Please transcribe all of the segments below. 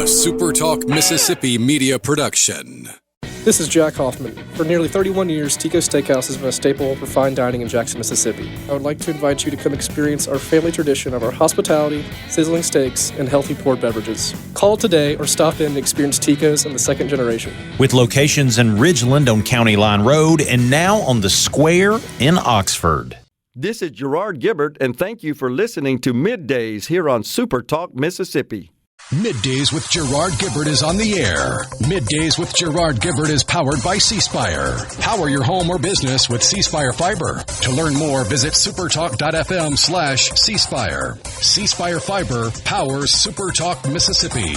SuperTalk Mississippi media production. This is Jack Hoffman. For nearly 31 years, Tico's Steakhouse has been a staple for fine dining in Jackson, Mississippi. I would like to invite you to come experience our family tradition of our hospitality, sizzling steaks, and healthy poured beverages. Call today or stop in and experience Tico's in the second generation. With locations in Ridgeland on County Line Road and now on the Square in Oxford. This is Gerard Gibert, and thank you for listening to MidDays here on SuperTalk Mississippi. MidDays with Gerard Gibert is on the air. MidDays with Gerard Gibert is powered by C-Spire. Power your home or business with C-Spire Fiber. To learn more, visit supertalk.fm/C-Spire. C-Spire Fiber powers SuperTalk Mississippi.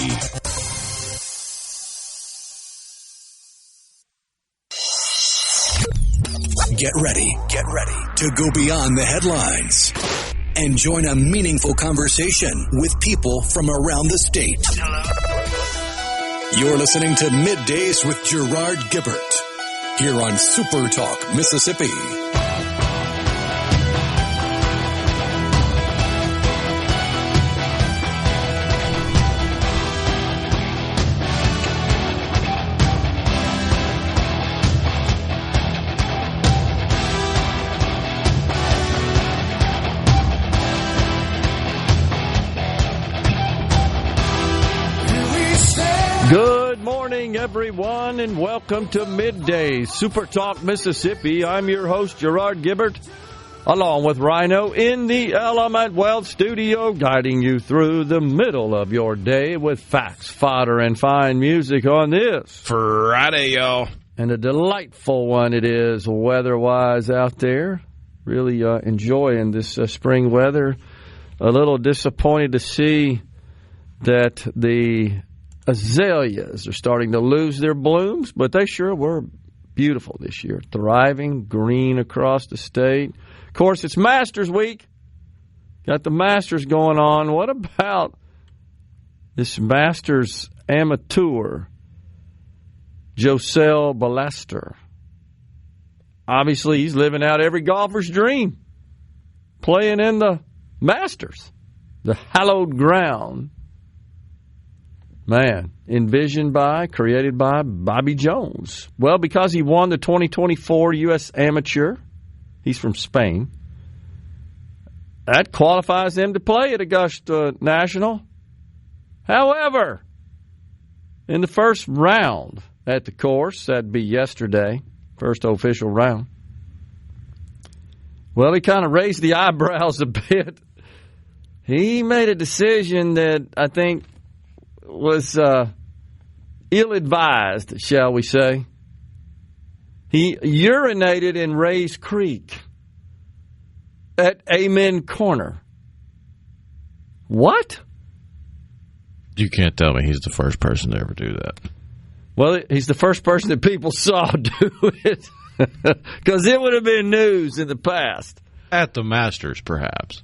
Get ready to go beyond the headlines and join a meaningful conversation with people from around the state. You're listening to MidDays with Gerard Gibert here on SuperTalk Mississippi. Good morning, everyone, and welcome to MidDays, SuperTalk Mississippi. I'm your host, Gerard Gibert, along with Rhino in the Element Wealth studio, guiding you through the middle of your day with facts, fodder, and fine music on this Friday, y'all. And a delightful one it is weather-wise out there. Really enjoying this spring weather. A little disappointed to see that the azaleas are starting to lose their blooms, but they sure were beautiful this year. Thriving, green across the state. Of course, it's Masters Week. Got the Masters going on. What about this Masters amateur, Josel Ballester? Obviously, he's living out every golfer's dream, playing in the Masters, the hallowed ground. Man, envisioned by, created by Bobby Jones. Well, because he won the 2024 U.S. Amateur, he's from Spain, that qualifies him to play at Augusta National. However, in the first round at the course, that'd be yesterday, first official round, well, he kind of raised the eyebrows a bit. He made a decision that I think was ill-advised, shall we say. He urinated in Ray's Creek at Amen Corner. What? You can't tell me he's the first person to ever do that. Well, he's the first person that people saw do it, because it would have been news in the past. At the Masters, perhaps.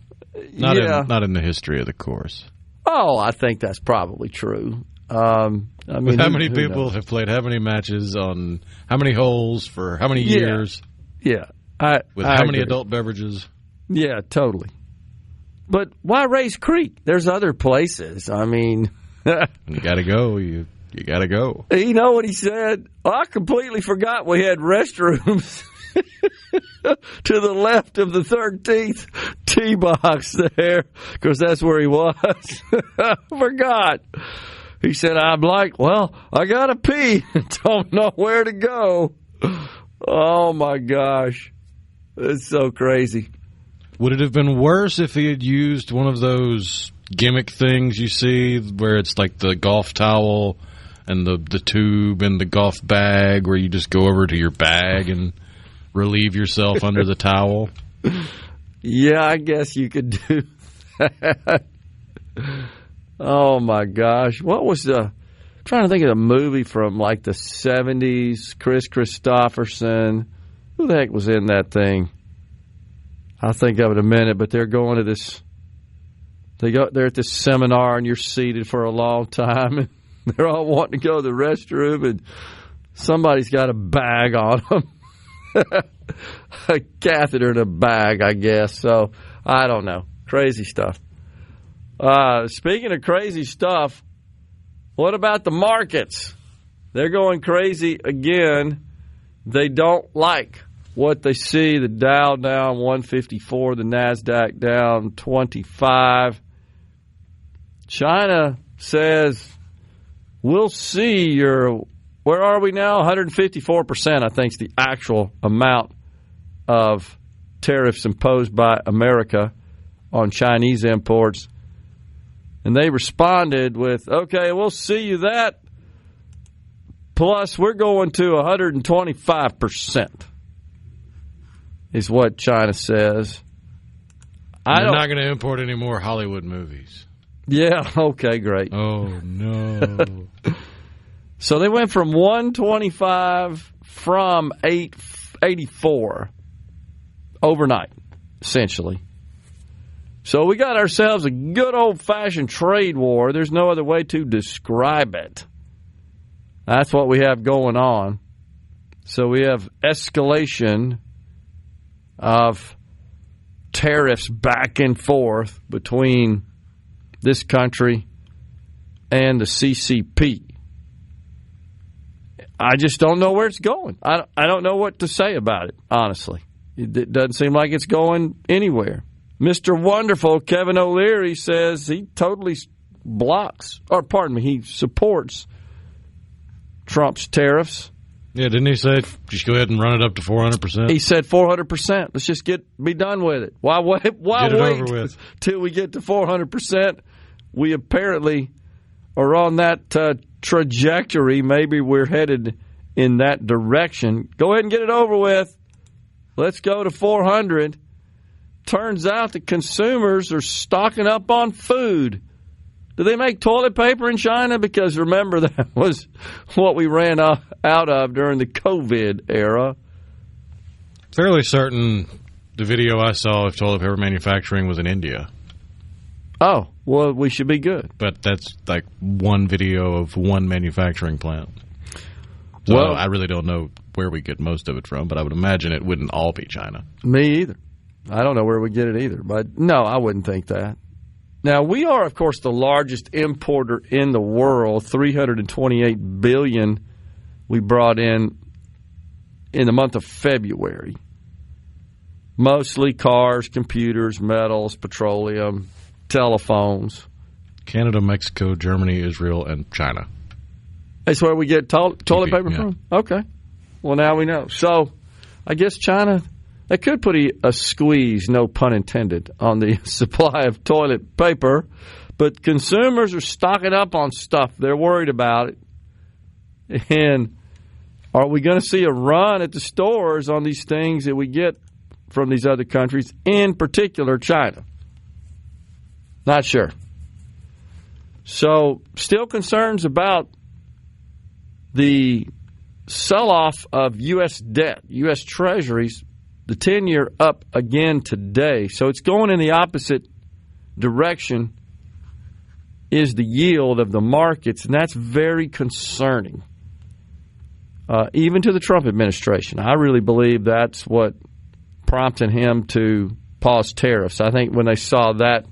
Not in the history of the course. Oh, I think that's probably true. I mean, with how many people have played how many matches on how many holes for how many years? Yeah. With how many adult beverages? Yeah, totally. But why Ray's Creek? There's other places. I mean, you got to go. You got to go. You know what he said? I completely forgot we had restrooms to the left of the 13th tee box there, because that's where he was. I forgot. He said, I'm like, well, I got to pee. Don't know where to go. Oh, my gosh. It's so crazy. Would it have been worse if he had used one of those gimmick things you see where it's like the golf towel and the tube and the golf bag, where you just go over to your bag and relieve yourself under the towel? Yeah, I guess you could do that. Oh, my gosh. What was I'm trying to think of the movie from like the 70s, Chris Christopherson. Who the heck was in that thing? I'll think of it in a minute, but they're going to this, they're at this seminar and you're seated for a long time and they're all wanting to go to the restroom and somebody's got a bag on them. A catheter in a bag, I guess. So, I don't know. Crazy stuff. Speaking of crazy stuff, What about the markets? They're going crazy again. They don't like what they see. The Dow down 154, the NASDAQ down 25. China says, we'll see your, where are we now? 154%, I think, is the actual amount of tariffs imposed by America on Chinese imports. And they responded with, okay, we'll see you that. Plus, we're going to 125%, is what China says. They're not going to import any more Hollywood movies. Yeah, okay, great. Oh, no. So they went from 125 from 884 overnight, essentially. So we got ourselves a good old-fashioned trade war. There's no other way to describe it. That's what we have going on. So we have escalation of tariffs back and forth between this country and the CCP. I just don't know where it's going. I don't know what to say about it, honestly. It doesn't seem like it's going anywhere. Mr. Wonderful, Kevin O'Leary, says he totally he supports Trump's tariffs. Yeah, didn't he say just go ahead and run it up to 400%? He said 400%. Let's just be done with it. Why wait till we get to 400%? We apparently are on that trajectory. Maybe we're headed in that direction. Go ahead and get it over with. Let's go to 400. Turns out the consumers are stocking up on food. Do they make toilet paper in China? Because remember, that was what we ran out of during the COVID era. Fairly certain the video I saw of toilet paper manufacturing was in India. Oh, well, we should be good. But that's like one video of one manufacturing plant. So well, I really don't know where we get most of it from, but I would imagine it wouldn't all be China. Me either. I don't know where we get it either. But no, I wouldn't think that. Now, we are, of course, the largest importer in the world. $328 billion we brought in the month of February. Mostly cars, computers, metals, petroleum, telephones. Canada, Mexico, Germany, Israel, and China. That's where we get toilet paper from? Okay. Well, now we know. So, I guess China, that could put a squeeze, no pun intended, on the supply of toilet paper. But consumers are stocking up on stuff. They're worried about it. And are we going to see a run at the stores on these things that we get from these other countries, in particular China? Not sure. So, still concerns about the sell-off of U.S. debt, U.S. Treasuries, the 10-year up again today. So it's going in the opposite direction is the yield of the markets, and that's very concerning. Even to the Trump administration. I really believe that's what prompted him to pause tariffs. I think when they saw that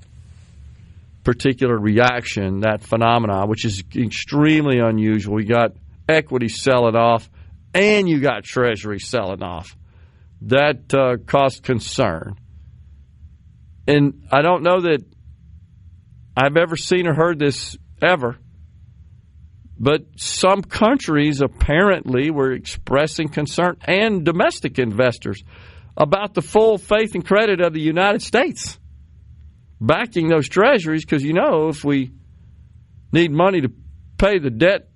particular reaction, that phenomena, which is extremely unusual, you got equity selling off and you got Treasury selling off. That caused concern. And I don't know that I've ever seen or heard this ever, but some countries apparently were expressing concern, and domestic investors, about the full faith and credit of the United States backing those treasuries, because, if we need money to pay the debt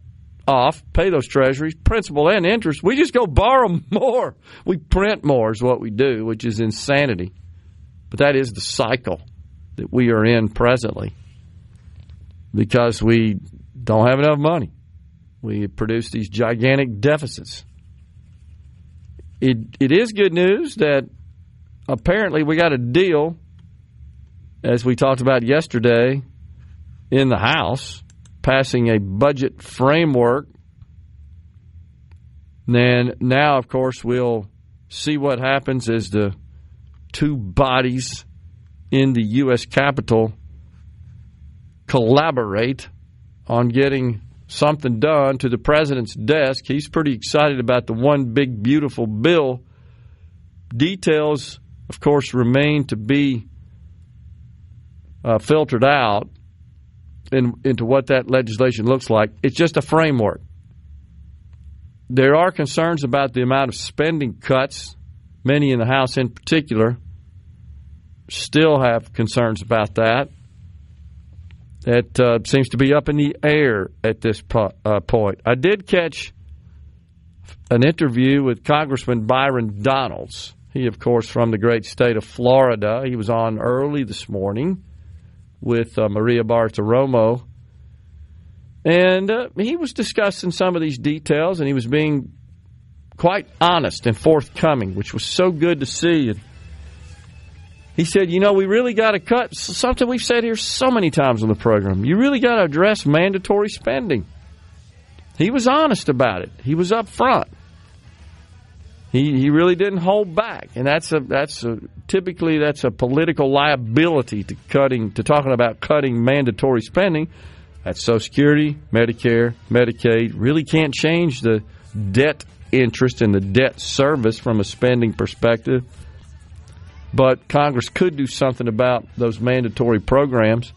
off, pay those treasuries, principal and interest, we just go borrow more. We print more is what we do, which is insanity. But that is the cycle that we are in presently because we don't have enough money. We produce these gigantic deficits. It is good news that apparently we got a deal, as we talked about yesterday, in the House, passing a budget framework. Then now, of course, we'll see what happens as the two bodies in the U.S. Capitol collaborate on getting something done to the president's desk. He's pretty excited about the one big, beautiful bill. Details, of course, remain to be filtered out into what that legislation looks like. It's just a framework. There are concerns about the amount of spending cuts. Many in the House in particular still have concerns about that. That seems to be up in the air at this point. I did catch an interview with Congressman Byron Donalds. He, of course, from the great state of Florida. He was on early this morning with Maria Bartiromo. And he was discussing some of these details, and he was being quite honest and forthcoming, which was so good to see. And he said, we really got to cut something we've said here so many times on the program. You really got to address mandatory spending. He was honest about it. He was up front. He really didn't hold back, and typically that's a political liability to talking about cutting mandatory spending. That's Social Security, Medicare, Medicaid. Really can't change the debt interest and the debt service from a spending perspective. But Congress could do something about those mandatory programs.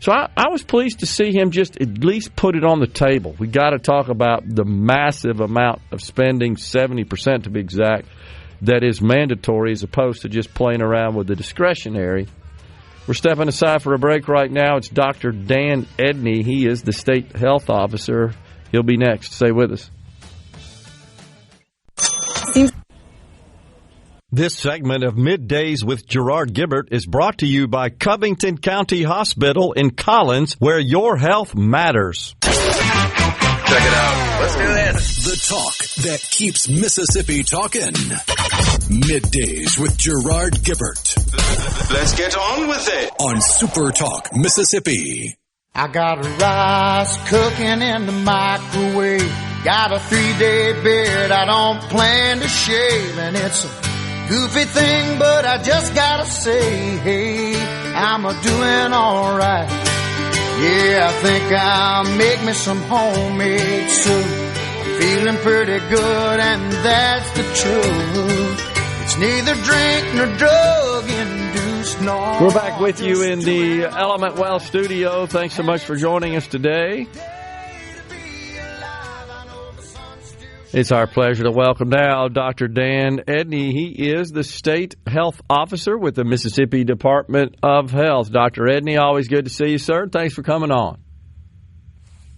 So I was pleased to see him just at least put it on the table. We got to talk about the massive amount of spending, 70% to be exact, that is mandatory as opposed to just playing around with the discretionary. We're stepping aside for a break right now. It's Dr. Dan Edney. He is the state health officer. He'll be next. Stay with us. This segment of Middays with Gerard Gibert is brought to you by Covington County Hospital in Collins, where your health matters. Check it out. Let's do this. The talk that keeps Mississippi talking. Middays with Gerard Gibert. Let's get on with it. On SuperTalk Mississippi. I got rice cooking in the microwave. Got a 3-day beard I don't plan to shave. And it's a goofy thing, but I just gotta say, hey, I'm a-doing alright. Yeah, I think I'll make me some homemade soup. I'm feeling pretty good, and that's the truth. It's neither drink nor drug-induced, nor... We're back with you in the Element Well studio. Thanks so much for joining us today. It's our pleasure to welcome now Dr. Dan Edney. He is the state health officer with the Mississippi Department of Health. Dr. Edney, always good to see you, sir. Thanks for coming on.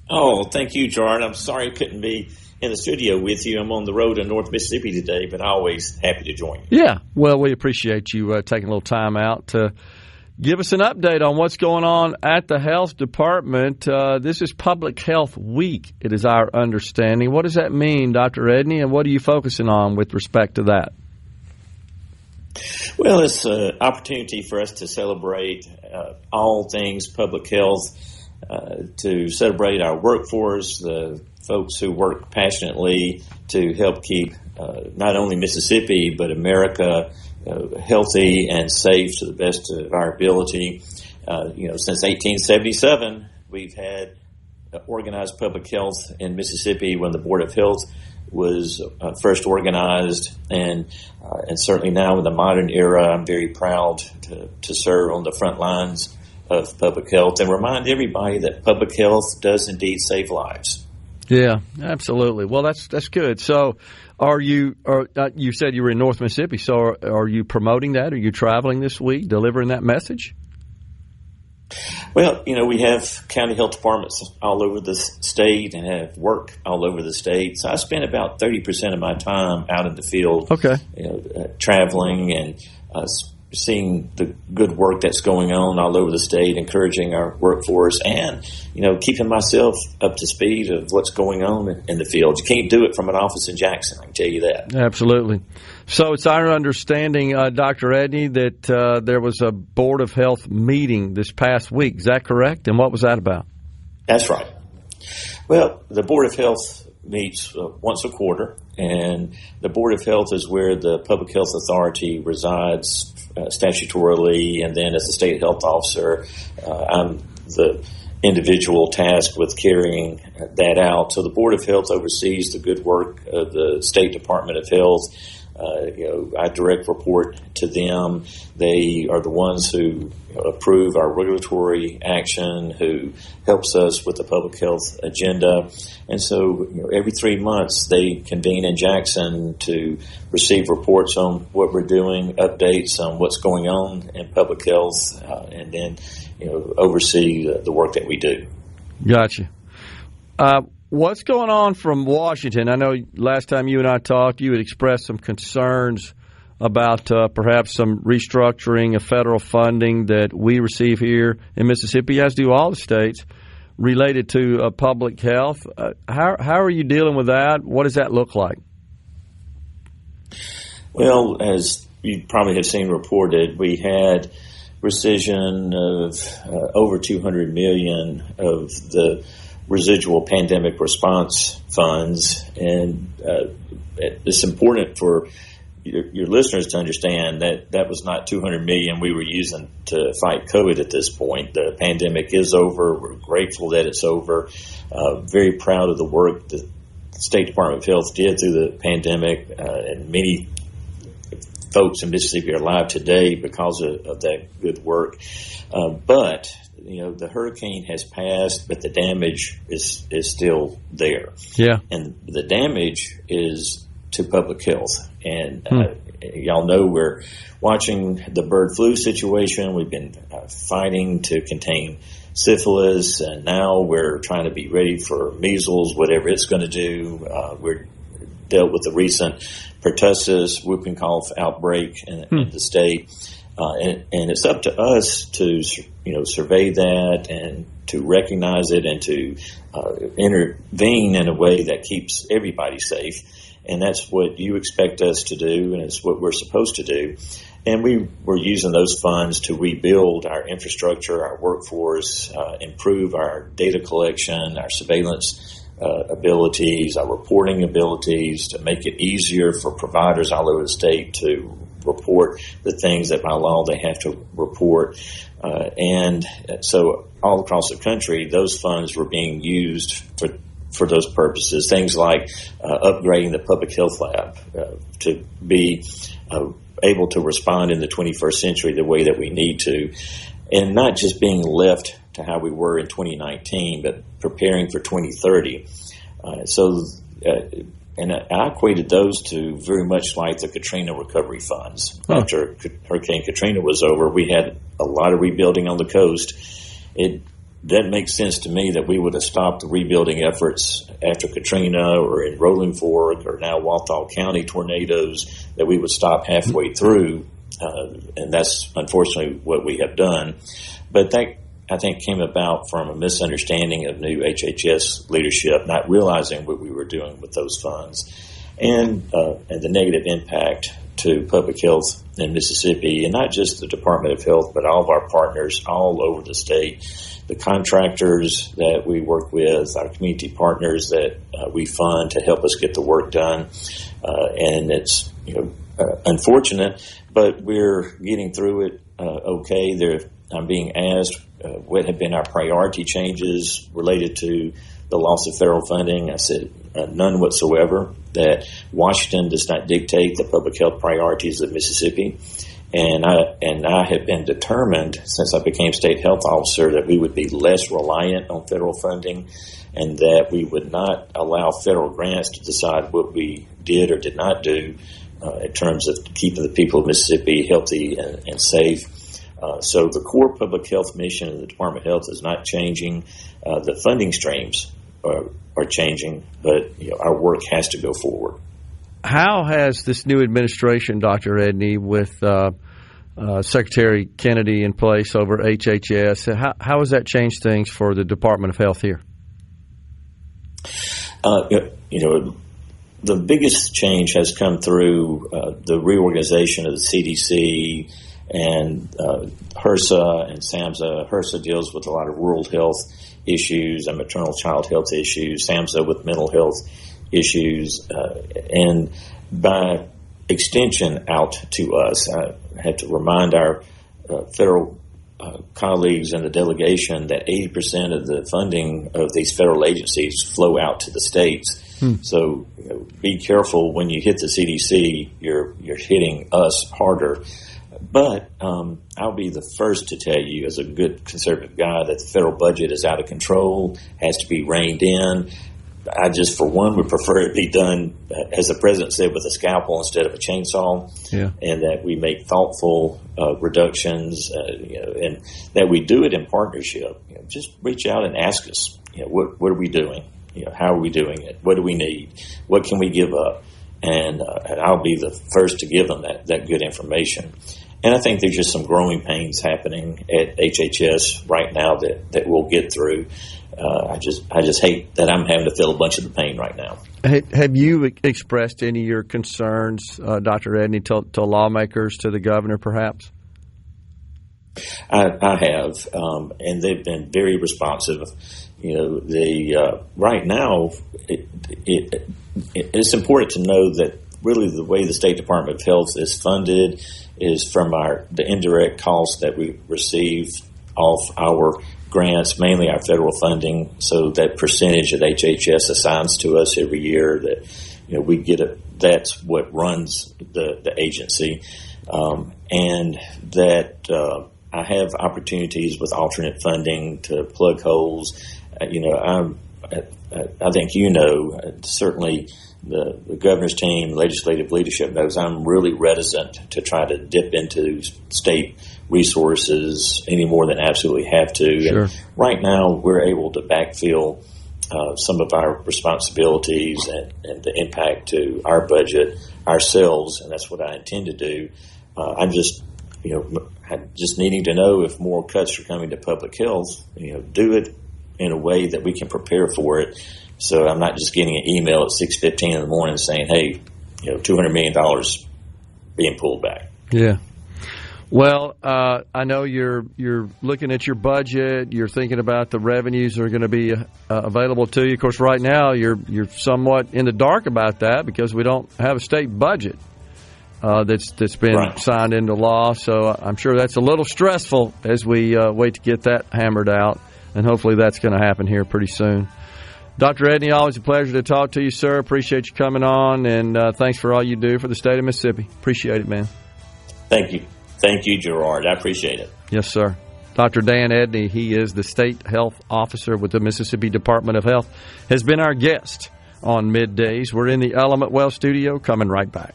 Oh, thank you, Gerard. I'm sorry I couldn't be in the studio with you. I'm on the road in North Mississippi today, but always happy to join you. Yeah, well, we appreciate you taking a little time out to give us an update on what's going on at the health department. This is Public Health Week, it is our understanding. What does that mean, Dr. Edney, and what are you focusing on with respect to that? Well, it's an opportunity for us to celebrate all things public health, to celebrate our workforce, the folks who work passionately to help keep not only Mississippi but America healthy and safe to the best of our ability. Since 1877, we've had organized public health in Mississippi when the Board of Health was first organized, and certainly now in the modern era, I'm very proud to serve on the front lines of public health and remind everybody that public health does indeed save lives. Yeah, absolutely. Well, that's good. So, you said you were in North Mississippi. So, are you promoting that? Are you traveling this week, delivering that message? Well, we have county health departments all over the state and have work all over the state. So I spend about 30% of my time out in the field, traveling and seeing the good work that's going on all over the state, encouraging our workforce, and keeping myself up to speed of what's going on in the field. You can't do it from an office in Jackson, I can tell you that. Absolutely. So it's our understanding, Dr. Edney, that there was a Board of Health meeting this past week. Is that correct? And what was that about? That's right. Well, the Board of Health meets once a quarter, and the Board of Health is where the Public Health Authority resides statutorily, and then as the state health officer, I'm the individual tasked with carrying that out. So the Board of Health oversees the good work of the State Department of Health. I direct report to them. They are the ones who approve our regulatory action, who helps us with the public health agenda. And so every 3 months they convene in Jackson to receive reports on what we're doing, updates on what's going on in public health, and then oversee the work that we do. Gotcha. What's going on from Washington? I know last time you and I talked, you had expressed some concerns about perhaps some restructuring of federal funding that we receive here in Mississippi, as do all the states, related to public health. How are you dealing with that? What does that look like? Well, as you probably have seen reported, we had rescission of over $200 million of the residual pandemic response funds, and it's important for your listeners to understand that that was not $200 million we were using to fight COVID at this point. The pandemic is over. We're grateful that it's over. Very proud of the work the State Department of Health did through the pandemic, and many folks in Mississippi are alive today because of that good work. But the hurricane has passed, but the damage is still there. Yeah. And the damage is to public health. And y'all know we're watching the bird flu situation. We've been fighting to contain syphilis, and now we're trying to be ready for measles, whatever it's going to do. We're dealt with the recent pertussis whooping cough outbreak in the state. And it's up to us to, survey that and to recognize it and to intervene in a way that keeps everybody safe. And that's what you expect us to do, and it's what we're supposed to do. And we were using those funds to rebuild our infrastructure, our workforce, improve our data collection, our surveillance abilities, our reporting abilities, to make it easier for providers all over the state to report the things that by law they have to report. And so all across the country, those funds were being used for those purposes. Things like upgrading the public health lab to be able to respond in the 21st century the way that we need to, and not just being left to how we were in 2019, but preparing for 2030. And I equated those to very much like the Katrina recovery funds. After Hurricane Katrina was over, we had a lot of rebuilding on the coast. That makes sense to me that we would have stopped the rebuilding efforts after Katrina or in Rolling Fork or now Walthall County tornadoes, that we would stop halfway through. And that's unfortunately what we have done. But that, I think, came about from a misunderstanding of new HHS leadership, not realizing what we were doing with those funds, and the negative impact to public health in Mississippi, and not just the Department of Health, but all of our partners all over the state, the contractors that we work with, our community partners that we fund to help us get the work done. And it's unfortunate, but we're getting through it okay. I'm being asked what have been our priority changes related to the loss of federal funding. I said none whatsoever, that Washington does not dictate the public health priorities of Mississippi. And I have been determined since I became state health officer that we would be less reliant on federal funding, and that we would not allow federal grants to decide what we did or did not do in terms of keeping the people of Mississippi healthy and safe. So the core public health mission of the Department of Health is not changing. The funding streams are changing, but our work has to go forward. How has this new administration, Dr. Edney, with Secretary Kennedy in place over HHS, how has that changed things for the Department of Health here? The biggest change has come through the reorganization of the CDC and HRSA and SAMHSA. HRSA deals with a lot of rural health issues and maternal child health issues, SAMHSA with mental health issues, and by extension out to us. I had to remind our federal colleagues in the delegation that 80% of the funding of these federal agencies flow out to the states. So be careful when you hit the CDC, you're hitting us harder. But I'll be the first to tell you, as a good conservative guy, that the federal budget is out of control, has to be reined in. I just, for one, would prefer it be done, as the president said, with a scalpel instead of a chainsaw, and that we make thoughtful reductions, and that we do it in partnership. Just reach out and ask us, what are we doing? How are we doing it? What do we need? What can we give up? And I'll be the first to give them that good information. And I think there's just some growing pains happening at HHS right now that we'll get through. I just hate that I'm having to feel a bunch of the pain right now. Have you expressed any of your concerns, Dr. Edney, to lawmakers, to the governor, perhaps? I have, and they've been very responsive. Right now, it's important to know that really the way the State Department of Health is funded is from the indirect costs that we receive off our grants, mainly our federal funding. So that percentage that HHS assigns to us every year, that we get that's what runs the agency, and that I have opportunities with alternate funding to plug holes. I think certainly the governor's team, legislative leadership knows I'm really reticent to try to dip into state resources any more than absolutely have to. Sure. And right now, we're able to backfill some of our responsibilities and the impact to our budget ourselves, and that's what I intend to do. I'm just needing to know if more cuts are coming to public health. Do it in a way that we can prepare for it. So I'm not just getting an email at 6:15 in the morning saying, "Hey, $200 million being pulled back." Yeah. Well, I know you're looking at your budget. You're thinking about the revenues that are going to be available to you. Of course, right now you're somewhat in the dark about that because we don't have a state budget that's been signed into law. So I'm sure that's a little stressful as we wait to get that hammered out, and hopefully that's going to happen here pretty soon. Dr. Edney, always a pleasure to talk to you, sir. Appreciate you coming on, and thanks for all you do for the state of Mississippi. Appreciate it, man. Thank you. Thank you, Gerard. I appreciate it. Yes, sir. Dr. Dan Edney, he is the State Health Officer with the Mississippi Department of Health, has been our guest on Middays. We're in the Element Well studio, coming right back.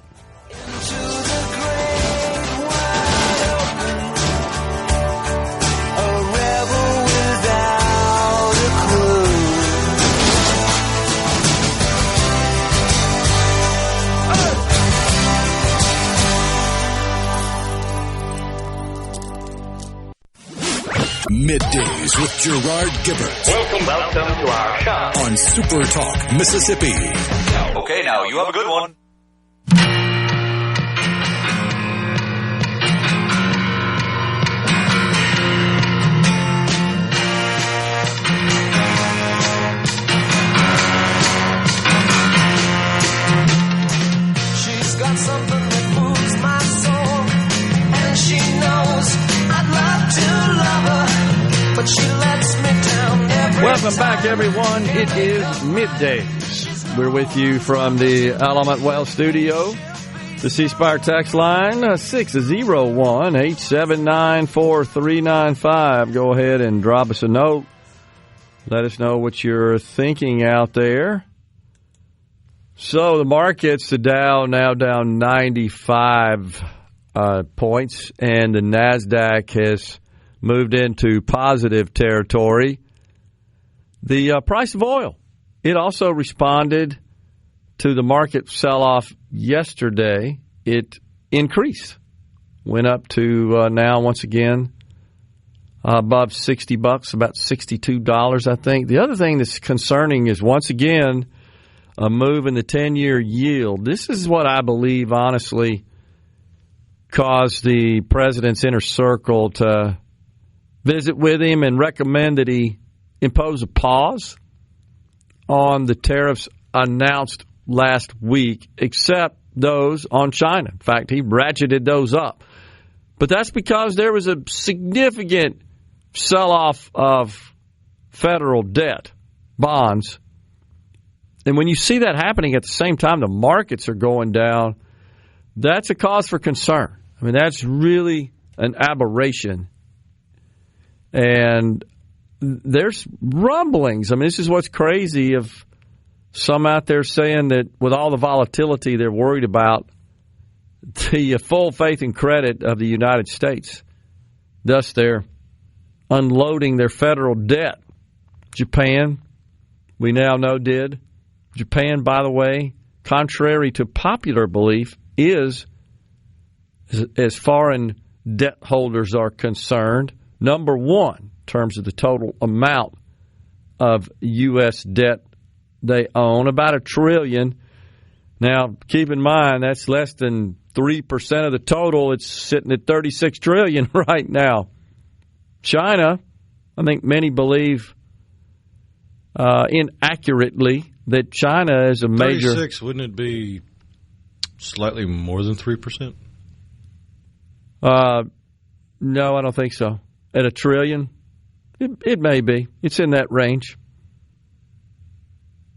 Middays with Gerard Gibert. Welcome to our shop on SuperTalk Mississippi. Okay, now you have a good one. She's got something that moves my soul, and she knows I'd love to love her. But she lets me down every Welcome back, everyone. It is Middays. We're with you from the Element Well studio. The C Spire text line, 601-879-4395. Go ahead and drop us a note. Let us know what you're thinking out there. So the markets, the Dow now down 95 points, and the NASDAQ has moved into positive territory. The price of oil, it also responded to the market sell-off yesterday. It increased, went up to now once again above $60, about $62, I think. The other thing that's concerning is once again a move in the 10-year yield. This is what I believe, honestly, caused the president's inner circle to visit with him and recommend that he impose a pause on the tariffs announced last week, except those on China. In fact, he ratcheted those up. But that's because there was a significant sell-off of federal debt, bonds. And when you see that happening at the same time the markets are going down, that's a cause for concern. I mean, that's really an aberration. And there's rumblings. I mean, this is what's crazy of some out there saying that with all the volatility they're worried about the full faith and credit of the United States. Thus, they're unloading their federal debt. Japan, we now know, did. Japan, by the way, contrary to popular belief, is, as foreign debt holders are concerned, number one in terms of the total amount of U.S. debt they own, about $1 trillion. Now, keep in mind, that's less than 3% of the total. It's sitting at $36 trillion right now. China, I think many believe inaccurately that China is a major... 36, wouldn't it be slightly more than 3%? No, I don't think so. At $1 trillion, it may be. It's in that range.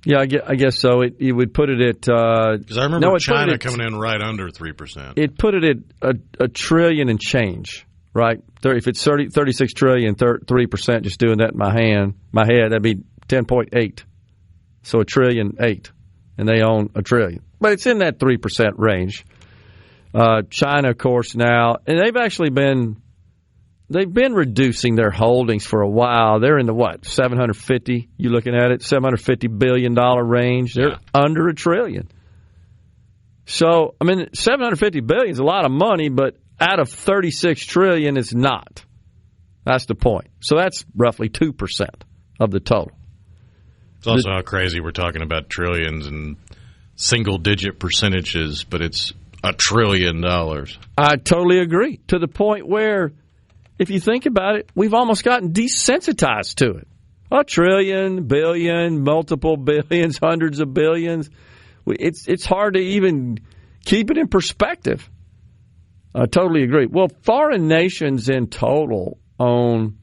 Yeah, I guess so. It would put it at... Because I remember China coming in right under 3%. It put it at $1 trillion and change, right? If it's 36 trillion, 3%, just doing that in my head, that'd be 10.8. So $1.8 trillion, and they own $1 trillion. But it's in that 3% range. China, of course, now, and they've been reducing their holdings for a while. They're in the $750? You looking at it? $750 billion range. They're under $1 trillion. So, I mean, $750 billion is a lot of money, but out of $36 trillion, it's not. That's the point. So that's roughly 2% of the total. It's also how crazy we're talking about trillions and single-digit percentages, but it's $1 trillion. I totally agree. To the point where, if you think about it, we've almost gotten desensitized to it. $1 trillion, billion, multiple billions, hundreds of billions. It's hard to even keep it in perspective. I totally agree. Well, foreign nations in total own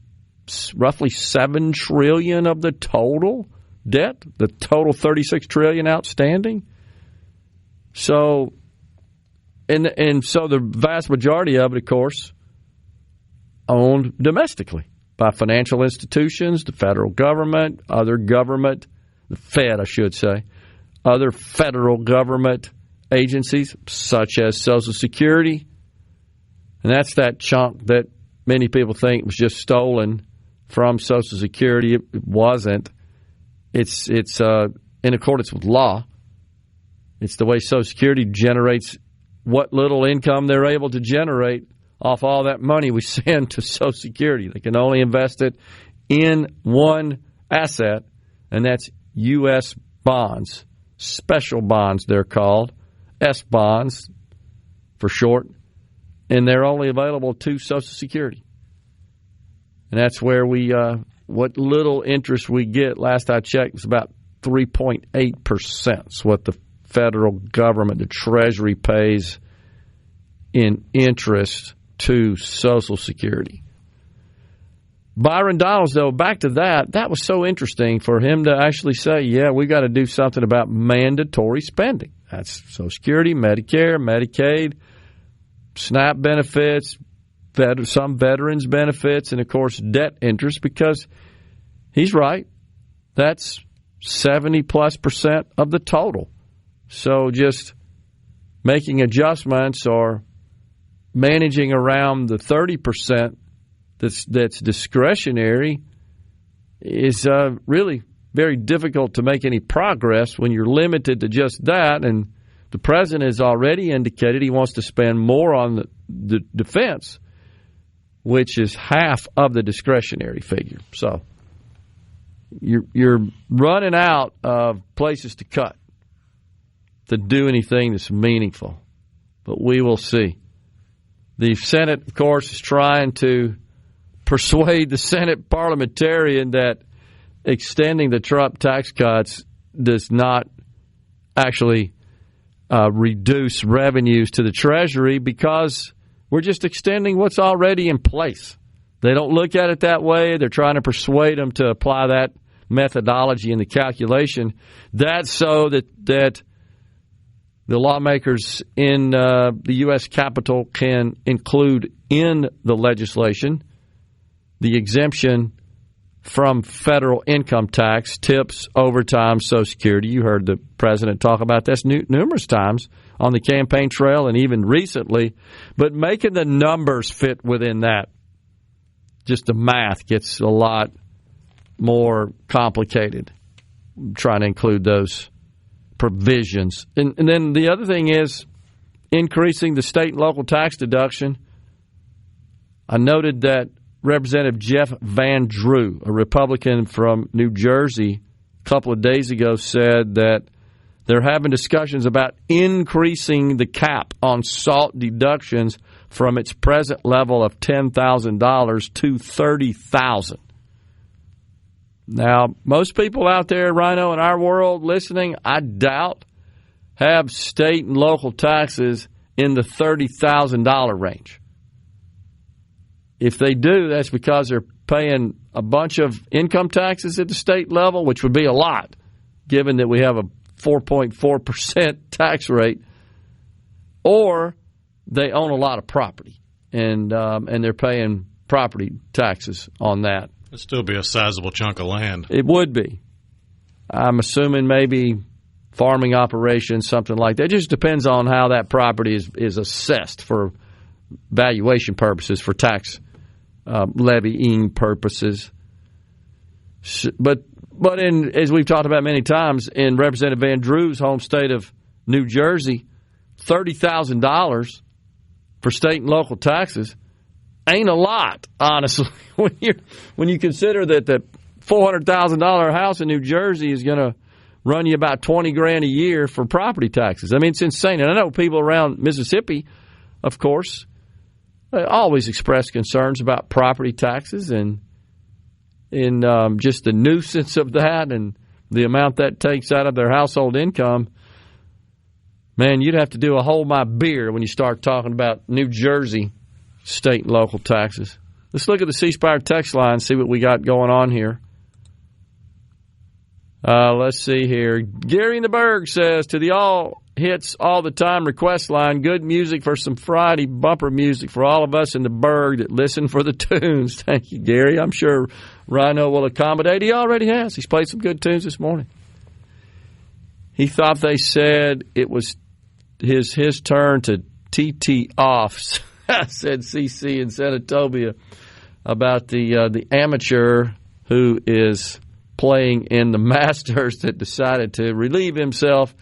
roughly $7 trillion of the total debt, the total $36 trillion outstanding. So, and so the vast majority of it, of course, owned domestically by financial institutions, the federal government, other government, the Fed, I should say, other federal government agencies such as Social Security. And that's that chunk that many people think was just stolen from Social Security. It wasn't. It's in accordance with law. It's the way Social Security generates what little income they're able to generate off all that money we send to Social Security. They can only invest it in one asset, and that's U.S. bonds, special bonds they're called, S bonds for short, and they're only available to Social Security. And that's where what little interest we get, last I checked, was about 3.8%. It's what the federal government, the Treasury, pays in interest to Social Security. Byron Donalds, though, back to that was so interesting for him to actually say, yeah, we got to do something about mandatory spending. That's Social Security, Medicare, Medicaid, SNAP benefits, some veterans benefits, and, of course, debt interest, because he's right. That's 70+% of the total. So just making adjustments or managing around the 30% that's discretionary is really very difficult to make any progress when you're limited to just that. And the president has already indicated he wants to spend more on the defense, which is half of the discretionary figure. So you're running out of places to cut to do anything that's meaningful. But we will see. The Senate, of course, is trying to persuade the Senate parliamentarian that extending the Trump tax cuts does not actually reduce revenues to the Treasury, because We're just extending what's already in place. They don't look at it that way. They're trying to persuade them to apply that methodology in the calculation. That's so that the lawmakers in the U.S. Capitol can include in the legislation the exemption from federal income tax, tips, overtime, Social Security. You heard the president talk about this numerous times on the campaign trail and even recently. But making the numbers fit within that, just the math gets a lot more complicated, trying to include those provisions. And then the other thing is increasing the state and local tax deduction. I noted that Representative Jeff Van Drew, a Republican from New Jersey, a couple of days ago said that they're having discussions about increasing the cap on SALT deductions from its present level of $10,000 to $30,000. Now, most people out there, Rhino, in our world listening, I doubt, have state and local taxes in the $30,000 range. If they do, that's because they're paying a bunch of income taxes at the state level, which would be a lot, given that we have a 4.4% tax rate, or they own a lot of property, and they're paying property taxes on that. It'd still be a sizable chunk of land. It would be. I'm assuming maybe farming operations, something like that. It just depends on how that property is assessed for valuation purposes, for tax levying purposes. But as we've talked about many times, in Representative Van Drew's home state of New Jersey, $30,000 for state and local taxes ain't a lot, honestly. When you consider that the $400,000 house in New Jersey is going to run you about $20,000 a year for property taxes. I mean, it's insane. And I know people around Mississippi, of course, always express concerns about property taxes and just the nuisance of that and the amount that takes out of their household income. Man, you'd have to do a hold my beer when you start talking about New Jersey state and local taxes. Let's look at the C Spire text line, see what we got going on here. Let's see here. Gary in the Berg says, to the all hits all the time request line, good music for some Friday bumper music for all of us in the Berg that listen for the tunes. Thank you, Gary. I'm sure Rhino will accommodate. He already has. He's played some good tunes this morning. He thought they said it was his turn to TT off, said CC in Senatobia, about the amateur who is playing in the Masters that decided to relieve himself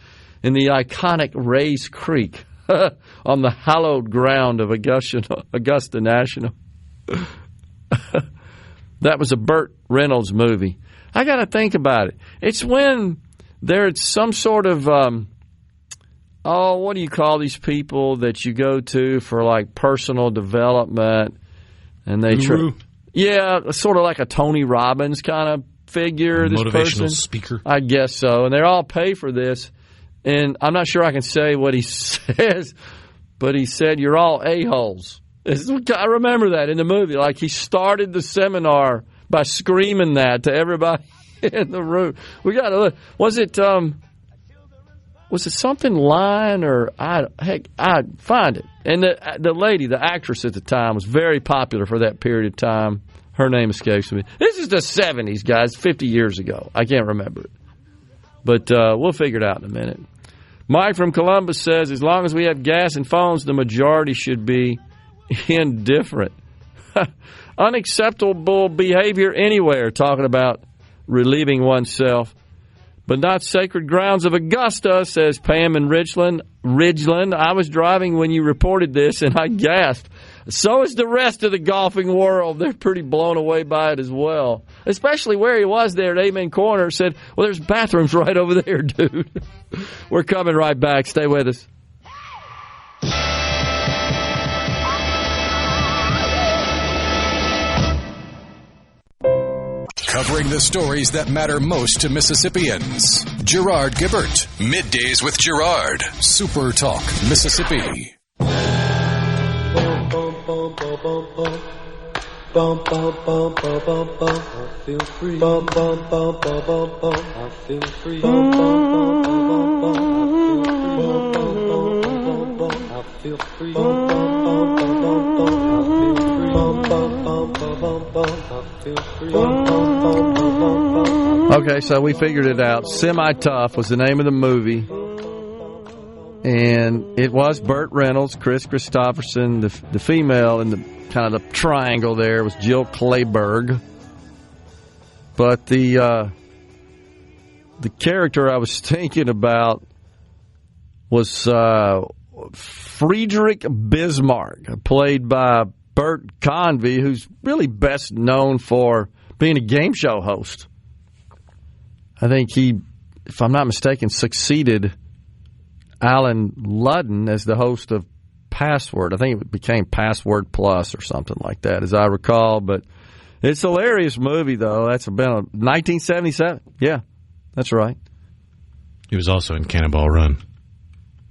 in the iconic Rays Creek on the hallowed ground of Augusta National. That was a Burt Reynolds movie. I got to think about it. It's when there's some sort of, what do you call these people that you go to for like personal development? And they sort of like a Tony Robbins kind of figure. This motivational person, speaker. I guess so. And they all pay for this. And I'm not sure I can say what he says, but he said, "You're all a-holes." I remember that in the movie. Like, he started the seminar by screaming that to everybody in the room. We got to look. Was it something line or I'd find it. And the lady, the actress at the time, was very popular for that period of time. Her name escapes me. This is the 70s, guys, 50 years ago. I can't remember it. But we'll figure it out in a minute. Mike from Columbus says, as long as we have gas and phones, the majority should be indifferent. Unacceptable behavior anywhere, talking about relieving oneself. But not sacred grounds of Augusta, says Pam in Ridgeland. I was driving when you reported this, and I gasped. So is the rest of the golfing world. They're pretty blown away by it as well. Especially where he was there at Amen Corner. Said, well, there's bathrooms right over there, dude. We're coming right back. Stay with us. Covering the stories that matter most to Mississippians. Gerard Gibert. Middays with Gerard. SuperTalk Mississippi. Bum bum bum bum bum bum. I feel free. Bum bum bum bum bum bum. I feel free. Bum bum bum bum bum bum. I feel free. Bum bum bum bum bum. I feel free. Bum bum bum bum bum. Okay, so we figured it out. Semi-Tough was the name of the movie. And it was Burt Reynolds, Chris Christopherson, the female in the kind of the triangle there was Jill Clayburgh. But the character I was thinking about was Friedrich Bismarck, played by Bert Convy, who's really best known for being a game show host. I think he, if I'm not mistaken, succeeded Alan Ludden as the host of Password. I think it became Password Plus or something like that, as I recall. But it's a hilarious movie, though. That's been 1977. Yeah, that's right. He was also in Cannonball Run.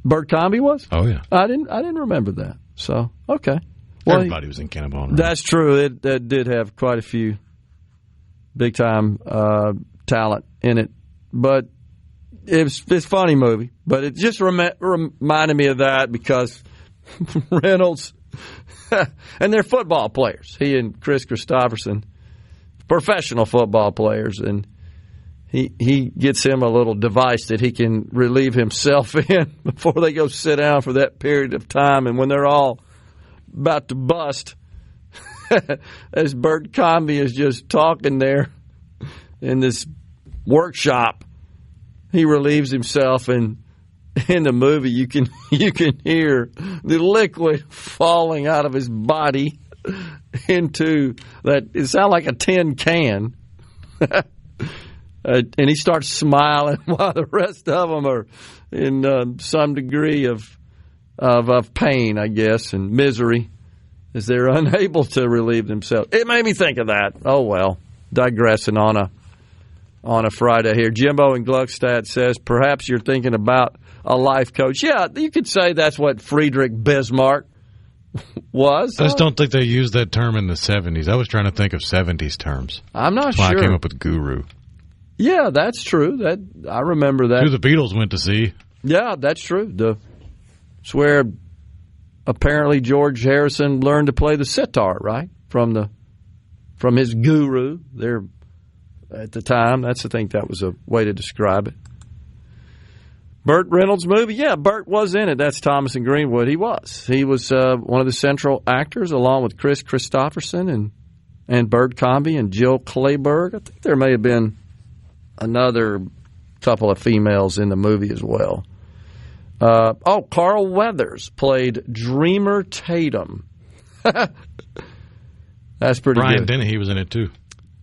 Bert Convy was? Oh yeah. I didn't remember that. So okay. Well, everybody was in Cannonball Run. That's true. It did have quite a few big time talent in it, but it's a funny movie. But it just reminded me of that because Reynolds and they're football players. He and Chris Christopherson, professional football players, and he gets him a little device that he can relieve himself in before they go sit down for that period of time. And when they're all about to bust, as Bert Convy is just talking there in this workshop, he relieves himself, and in the movie you can hear the liquid falling out of his body into that. It sounds like a tin can. And he starts smiling while the rest of them are in some degree of pain, I guess, and misery as they're unable to relieve themselves. It made me think of that. Oh, well, digressing on a Friday here. Jimbo in Gluckstadt says, perhaps you're thinking about a life coach. Yeah, you could say that's what Friedrich Bismarck was. I just don't think they used that term in the 70s. I was trying to think of 70s terms. I'm not that's sure. Why I came up with guru. Yeah, that's true. That I remember that. Who the Beatles went to see. Yeah, that's true. It's where apparently George Harrison learned to play the sitar, right? From his guru there at the time. I think that was a way to describe it. Burt Reynolds movie, yeah, Burt was in it. That's Thomas and Greenwood. He was. He was one of the central actors, along with Chris Christopherson and Bert Convy and Jill Clayburgh. I think there may have been another couple of females in the movie as well. Carl Weathers played Dreamer Tatum. That's pretty Brian good. Dennehy was in it too.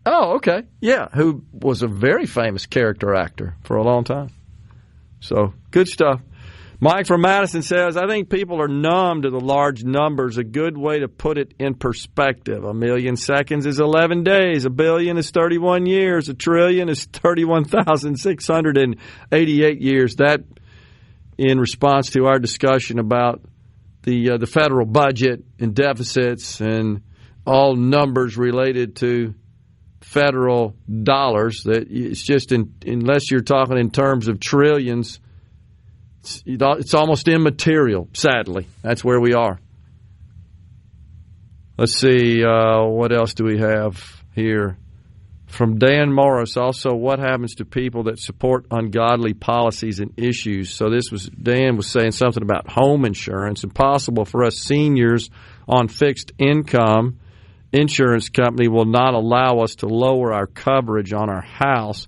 Oh, okay. Yeah, who was a very famous character actor for a long time. So, good stuff. Mike from Madison says, I think people are numb to the large numbers. A good way to put it in perspective. 1 million seconds is 11 days. 1 billion is 31 years. 1 trillion is 31,688 years. That, in response to our discussion about the federal budget and deficits and all numbers related to federal dollars, that it's just unless you're talking in terms of trillions, it's almost immaterial, sadly. That's where we are. Let's see, what else do we have here? From Dan Morris, also, what happens to people that support ungodly policies and issues? So Dan was saying something about home insurance. Impossible for us seniors on fixed income. Insurance company will not allow us to lower our coverage on our house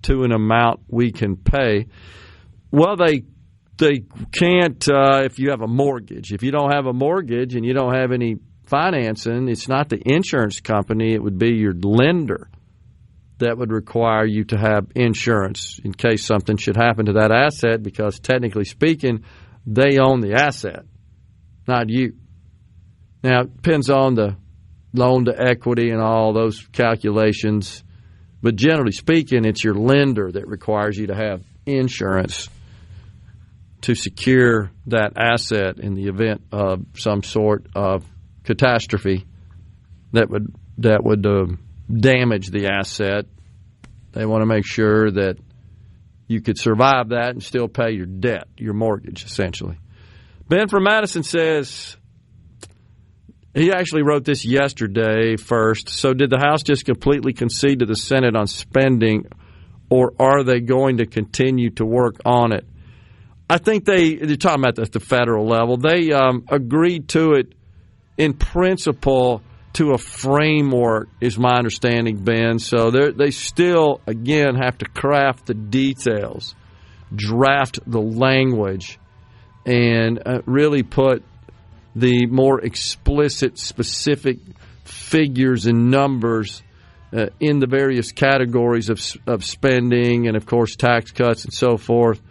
to an amount we can pay. Well, they can't if you have a mortgage. If you don't have a mortgage and you don't have any financing, it's not the insurance company. It would be your lender that would require you to have insurance in case something should happen to that asset, because technically speaking, they own the asset, not you. Now, it depends on the loan to equity and all those calculations. But generally speaking, it's your lender that requires you to have insurance to secure that asset in the event of some sort of catastrophe that would damage the asset. They want to make sure that you could survive that and still pay your debt, your mortgage, essentially. Ben from Madison says, he actually wrote this yesterday first. So did the House just completely concede to the Senate on spending, or are they going to continue to work on it? I think they're talking about the federal level. They agreed to it in principle to a framework, is my understanding, Ben. So they still, again, have to craft the details, draft the language, and really put the more explicit, specific figures and numbers in the various categories of spending and, of course, tax cuts and so forth.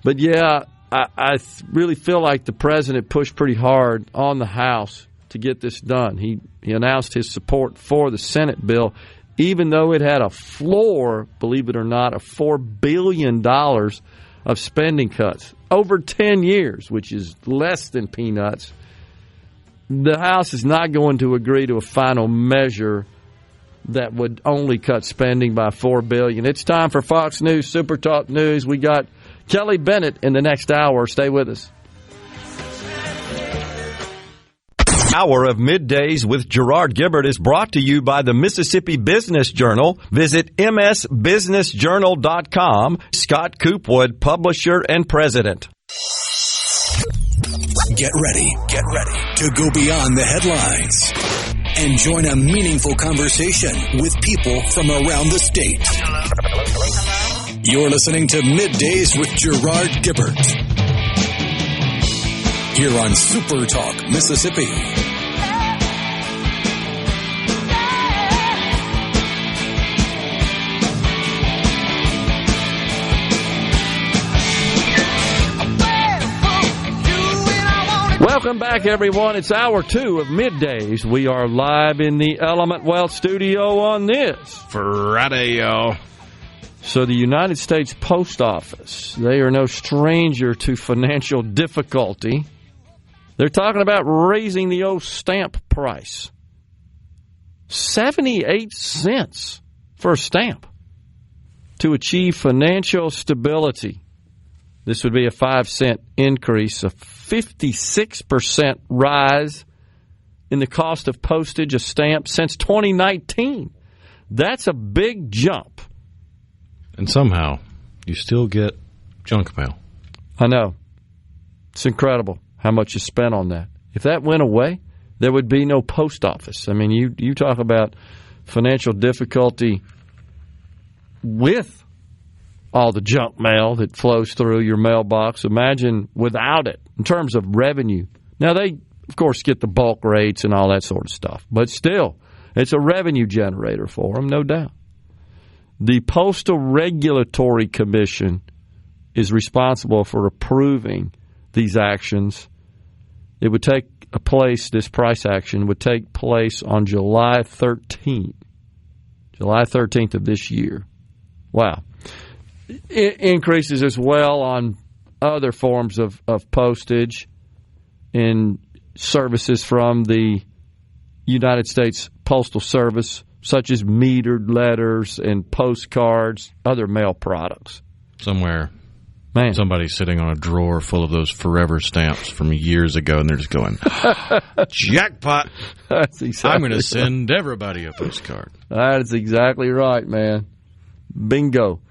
But, yeah, I really feel like the president pushed pretty hard on the House to get this done. He announced his support for the Senate bill, even though it had a floor, believe it or not, of $4 billion of spending cuts over 10 years, which is less than peanuts. The House is not going to agree to a final measure that would only cut spending by $4 billion. It's time for Fox News Super Talk News. We got Kelly Bennett in the next hour. Stay with us. Hour of Middays with Gerard Gibert is brought to you by the Mississippi Business Journal. Visit msbusinessjournal.com. Scott Coopwood, publisher and president. Get ready to go beyond the headlines and join a meaningful conversation with people from around the state. You're listening to Middays with Gerard Gibert here on Super Talk Mississippi. Welcome back, everyone. It's hour 2 of Middays. We are live in the Element Wealth studio on this Friday, y'all. So the United States Post Office, they are no stranger to financial difficulty. They're talking about raising the old stamp price. 78 cents for a stamp to achieve financial stability. This would be a 5-cent increase, a 56% rise in the cost of postage, a stamp, since 2019. That's a big jump. And somehow, you still get junk mail. I know. It's incredible how much is spent on that. If that went away, there would be no post office. I mean, you talk about financial difficulty with all the junk mail that flows through your mailbox. Imagine without it in terms of revenue. Now, they, of course, get the bulk rates and all that sort of stuff. But still, it's a revenue generator for them, no doubt. The Postal Regulatory Commission is responsible for approving these actions. It would take place, this price action would take place on July 13th. July 13th of this year. Wow. It increases as well on other forms of postage in services from the United States Postal Service, such as metered letters and postcards, other mail products. Somewhere, somebody's sitting on a drawer full of those forever stamps from years ago, and they're just going, jackpot. That's exactly I'm going to send everybody a postcard. That's exactly right, man. Bingo.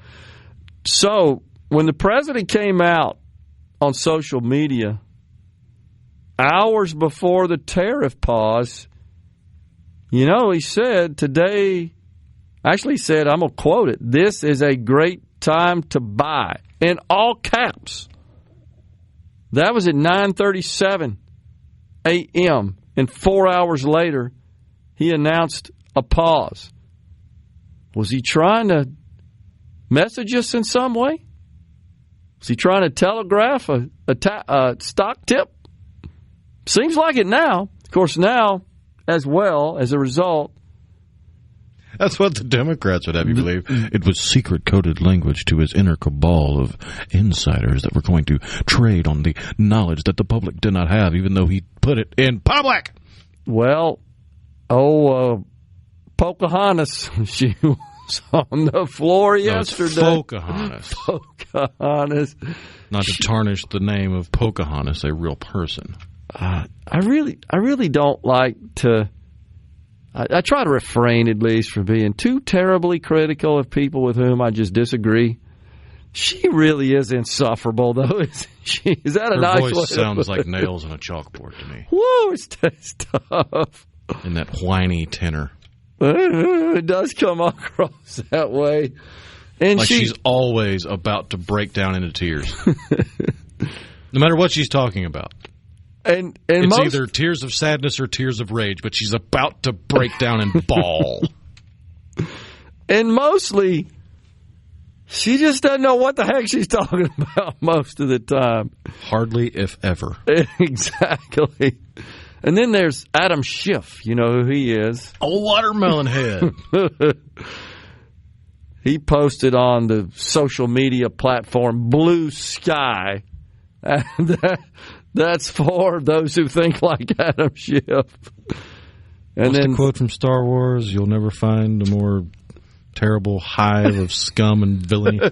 So, when the president came out on social media, hours before the tariff pause, you know, he said today, actually he said, I'm going to quote it, "This is a great time to buy," in all caps. That was at 9:37 a.m., and 4 hours later, he announced a pause. Was he trying to message us in some way? Was he trying to telegraph a stock tip? Seems like it now. Of course, now, as well, as a result. That's what the Democrats would have you believe. It was secret-coded language to his inner cabal of insiders that were going to trade on the knowledge that the public did not have, even though he put it in public. Well, Pocahontas, she was on the floor yesterday. Pocahontas. Pocahontas. Not to tarnish the name of Pocahontas, a real person. I really don't like to. I try to refrain, at least, from being too terribly critical of people with whom I just disagree. She really is insufferable, though, isn't she? Is that a nice way? Her voice sounds like nails on a chalkboard to me. Whoa, it's tough. In that whiny tenor. It does come across that way. And like she's always about to break down into tears. No matter what she's talking about. And it's either tears of sadness or tears of rage, but she's about to break down and bawl. And mostly, she just doesn't know what the heck she's talking about most of the time. Hardly, if ever. Exactly. And then there's Adam Schiff. You know who he is. Old watermelon head. He posted on the social media platform Blue Sky. And that's for those who think like Adam Schiff. And What's then the quote from Star Wars? You'll never find a more terrible hive of scum and villainy.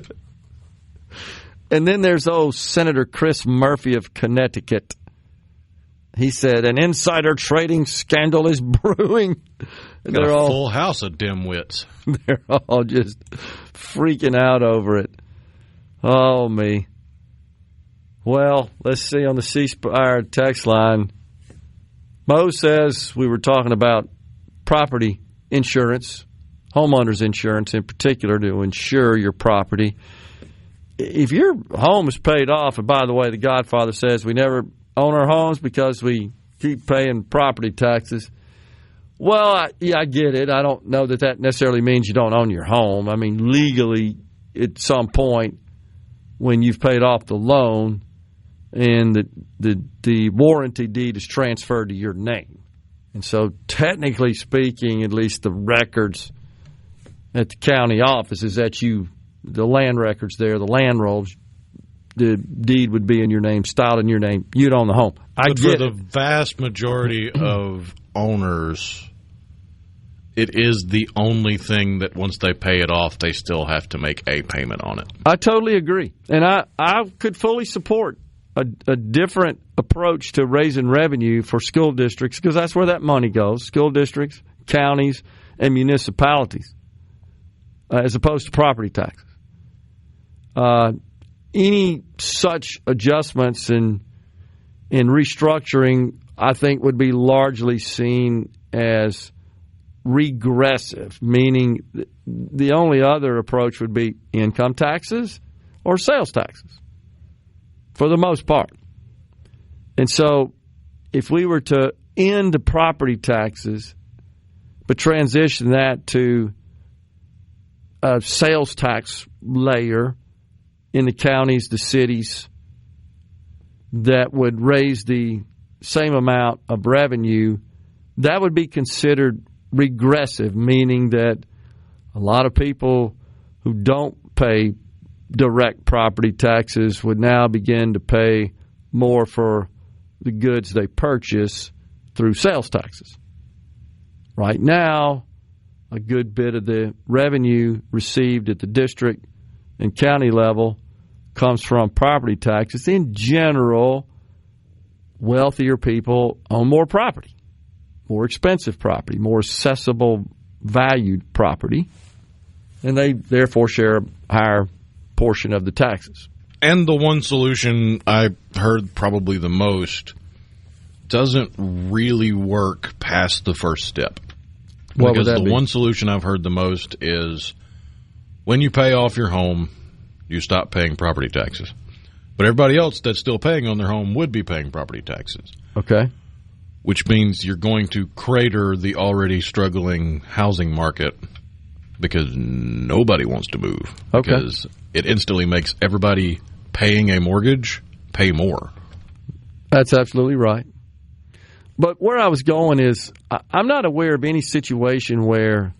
And then there's Senator Chris Murphy of Connecticut. He said, an insider trading scandal is brewing. And they're all full house of dimwits. They're all just freaking out over it. Oh, me. Well, let's see on the C Spire text line. Mo says we were talking about property insurance, homeowners insurance in particular, to insure your property. If your home is paid off, and by the way, the Godfather says we never own our homes because we keep paying property taxes. Well, I get it. I don't know that necessarily means you don't own your home. I mean, legally, at some point, when you've paid off the loan and the warranty deed is transferred to your name. And so, technically speaking, at least the records at the county office is that the land records there, the land rolls, the deed would be in your name, styled in your name. You'd own the home. But for the vast majority of owners, it is the only thing that once they pay it off, they still have to make a payment on it. I totally agree. And I could fully support a different approach to raising revenue for school districts, because that's where that money goes, school districts, counties, and municipalities, as opposed to property taxes. Any such adjustments in restructuring, I think, would be largely seen as regressive, meaning the only other approach would be income taxes or sales taxes, for the most part. And so if we were to end the property taxes but transition that to a sales tax layer in the counties, the cities, that would raise the same amount of revenue, that would be considered regressive, meaning that a lot of people who don't pay direct property taxes would now begin to pay more for the goods they purchase through sales taxes. Right now, a good bit of the revenue received at the district and county level comes from property taxes. In general, wealthier people own more property, more expensive property, more accessible, valued property, and they therefore share a higher portion of the taxes. And the one solution I heard probably the most doesn't really work past the first step. What because would that the be? one solution I've heard the most is when you pay off your home, you stop paying property taxes. But everybody else that's still paying on their home would be paying property taxes. Okay. Which means you're going to crater the already struggling housing market because nobody wants to move. Okay. Because it instantly makes everybody paying a mortgage pay more. That's absolutely right. But where I was going is I'm not aware of any situation where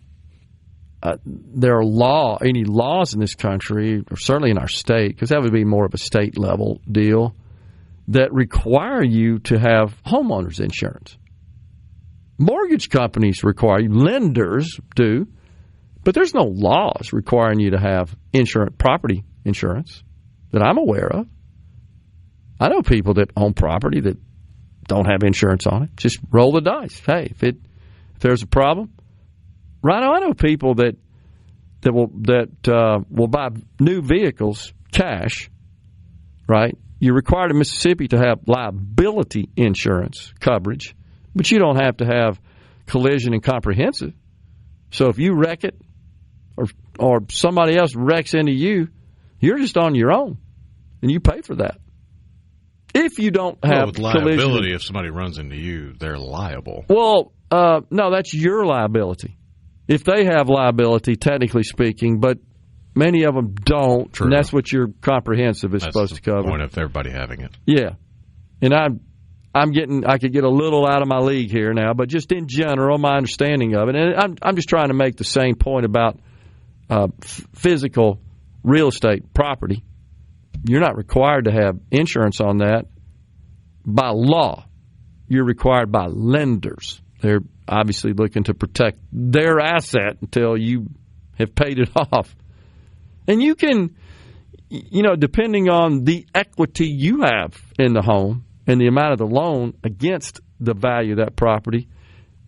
there are any laws in this country, or certainly in our state, because that would be more of a state level deal, that require you to have homeowners insurance. Mortgage companies require you, lenders do, but there's no laws requiring you to have property insurance that I'm aware of. I know people that own property that don't have insurance on it. Just roll the dice. Hey, if there's a problem, right? I know people that will buy new vehicles cash. Right? You're required in Mississippi to have liability insurance coverage, but you don't have to have collision and comprehensive. So if you wreck it, or somebody else wrecks into you, you're just on your own, and you pay for that. If you don't have with liability, if somebody runs into you, they're liable. Well, no, that's your liability. If they have liability, technically speaking, but many of them don't, True. And that's what your comprehensive is supposed to cover. That's the point of everybody having it. Yeah, and I could get a little out of my league here now, but just in general, my understanding of it, and I'm just trying to make the same point about physical real estate property. You're not required to have insurance on that by law. You're required by lenders. They're obviously looking to protect their asset until you have paid it off. And you can, depending on the equity you have in the home and the amount of the loan against the value of that property,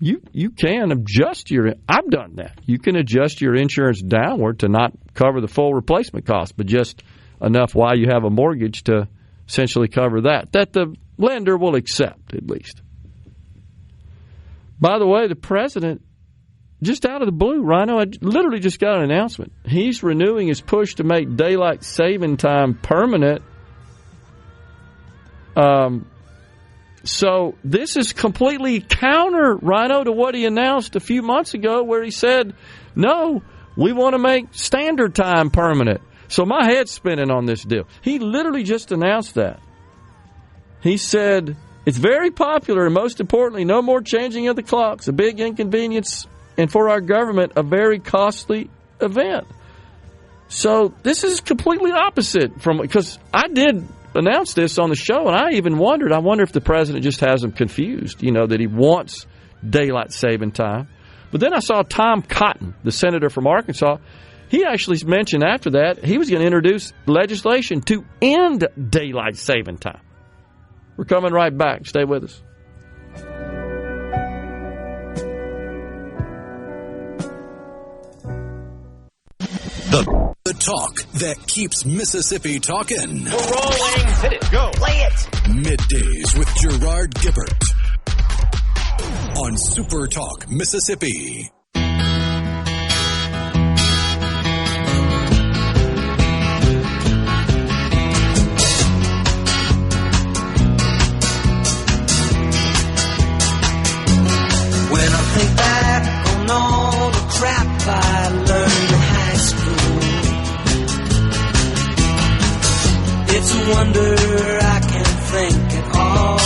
you can adjust I've done that. You can adjust your insurance downward to not cover the full replacement cost, but just enough while you have a mortgage to essentially cover that the lender will accept, at least. By the way, the president, just out of the blue, Rhino, I literally just got an announcement. He's renewing his push to make daylight saving time permanent. So this is completely counter, Rhino, to what he announced a few months ago, where he said, no, we want to make standard time permanent. So my head's spinning on this deal. He literally just announced that. He said, it's very popular, and most importantly, no more changing of the clocks, a big inconvenience, and for our government, a very costly event. So this is completely opposite from, because I did announce this on the show, and I even wondered, if the president just has him confused, that he wants daylight saving time. But then I saw Tom Cotton, the senator from Arkansas. He actually mentioned after that he was going to introduce legislation to end daylight saving time. We're coming right back. Stay with us. The talk that keeps Mississippi talking. We're rolling. Hit it. Go. Play it. Middays with Gerard Gibert on SuperTalk Mississippi. When I think back on all the crap I learned in high school, it's a wonder I can think at all.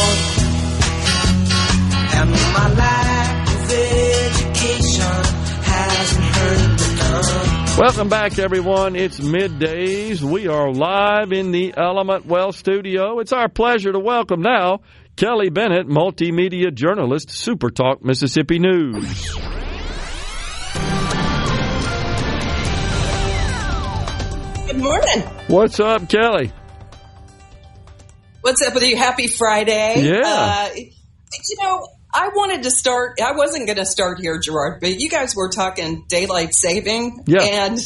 And my lack of education hasn't hurt me none. Welcome back, everyone. It's Middays. We are live in the Element Well studio. It's our pleasure to welcome now Kelly Bennett, Multimedia Journalist, SuperTalk Mississippi News. Good morning. What's up, Kelly? What's up with you? Happy Friday. Yeah. I wanted to start. I wasn't going to start here, Gerard, but you guys were talking daylight saving. Yeah. And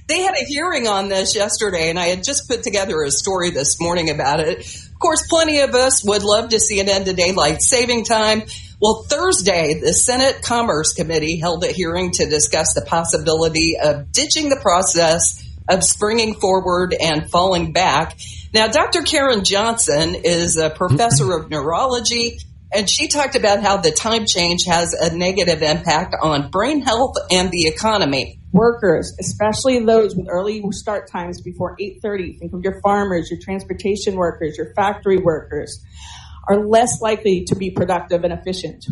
they had a hearing on this yesterday, and I had just put together a story this morning about it. Of course, plenty of us would love to see an end to daylight saving time. Well, Thursday, the Senate Commerce Committee held a hearing to discuss the possibility of ditching the process of springing forward and falling back. Now, Dr. Karen Johnson is a professor of neurology, and she talked about how the time change has a negative impact on brain health and the economy. Workers, especially those with early start times before 8:30, think of your farmers, your transportation workers, your factory workers, are less likely to be productive and efficient.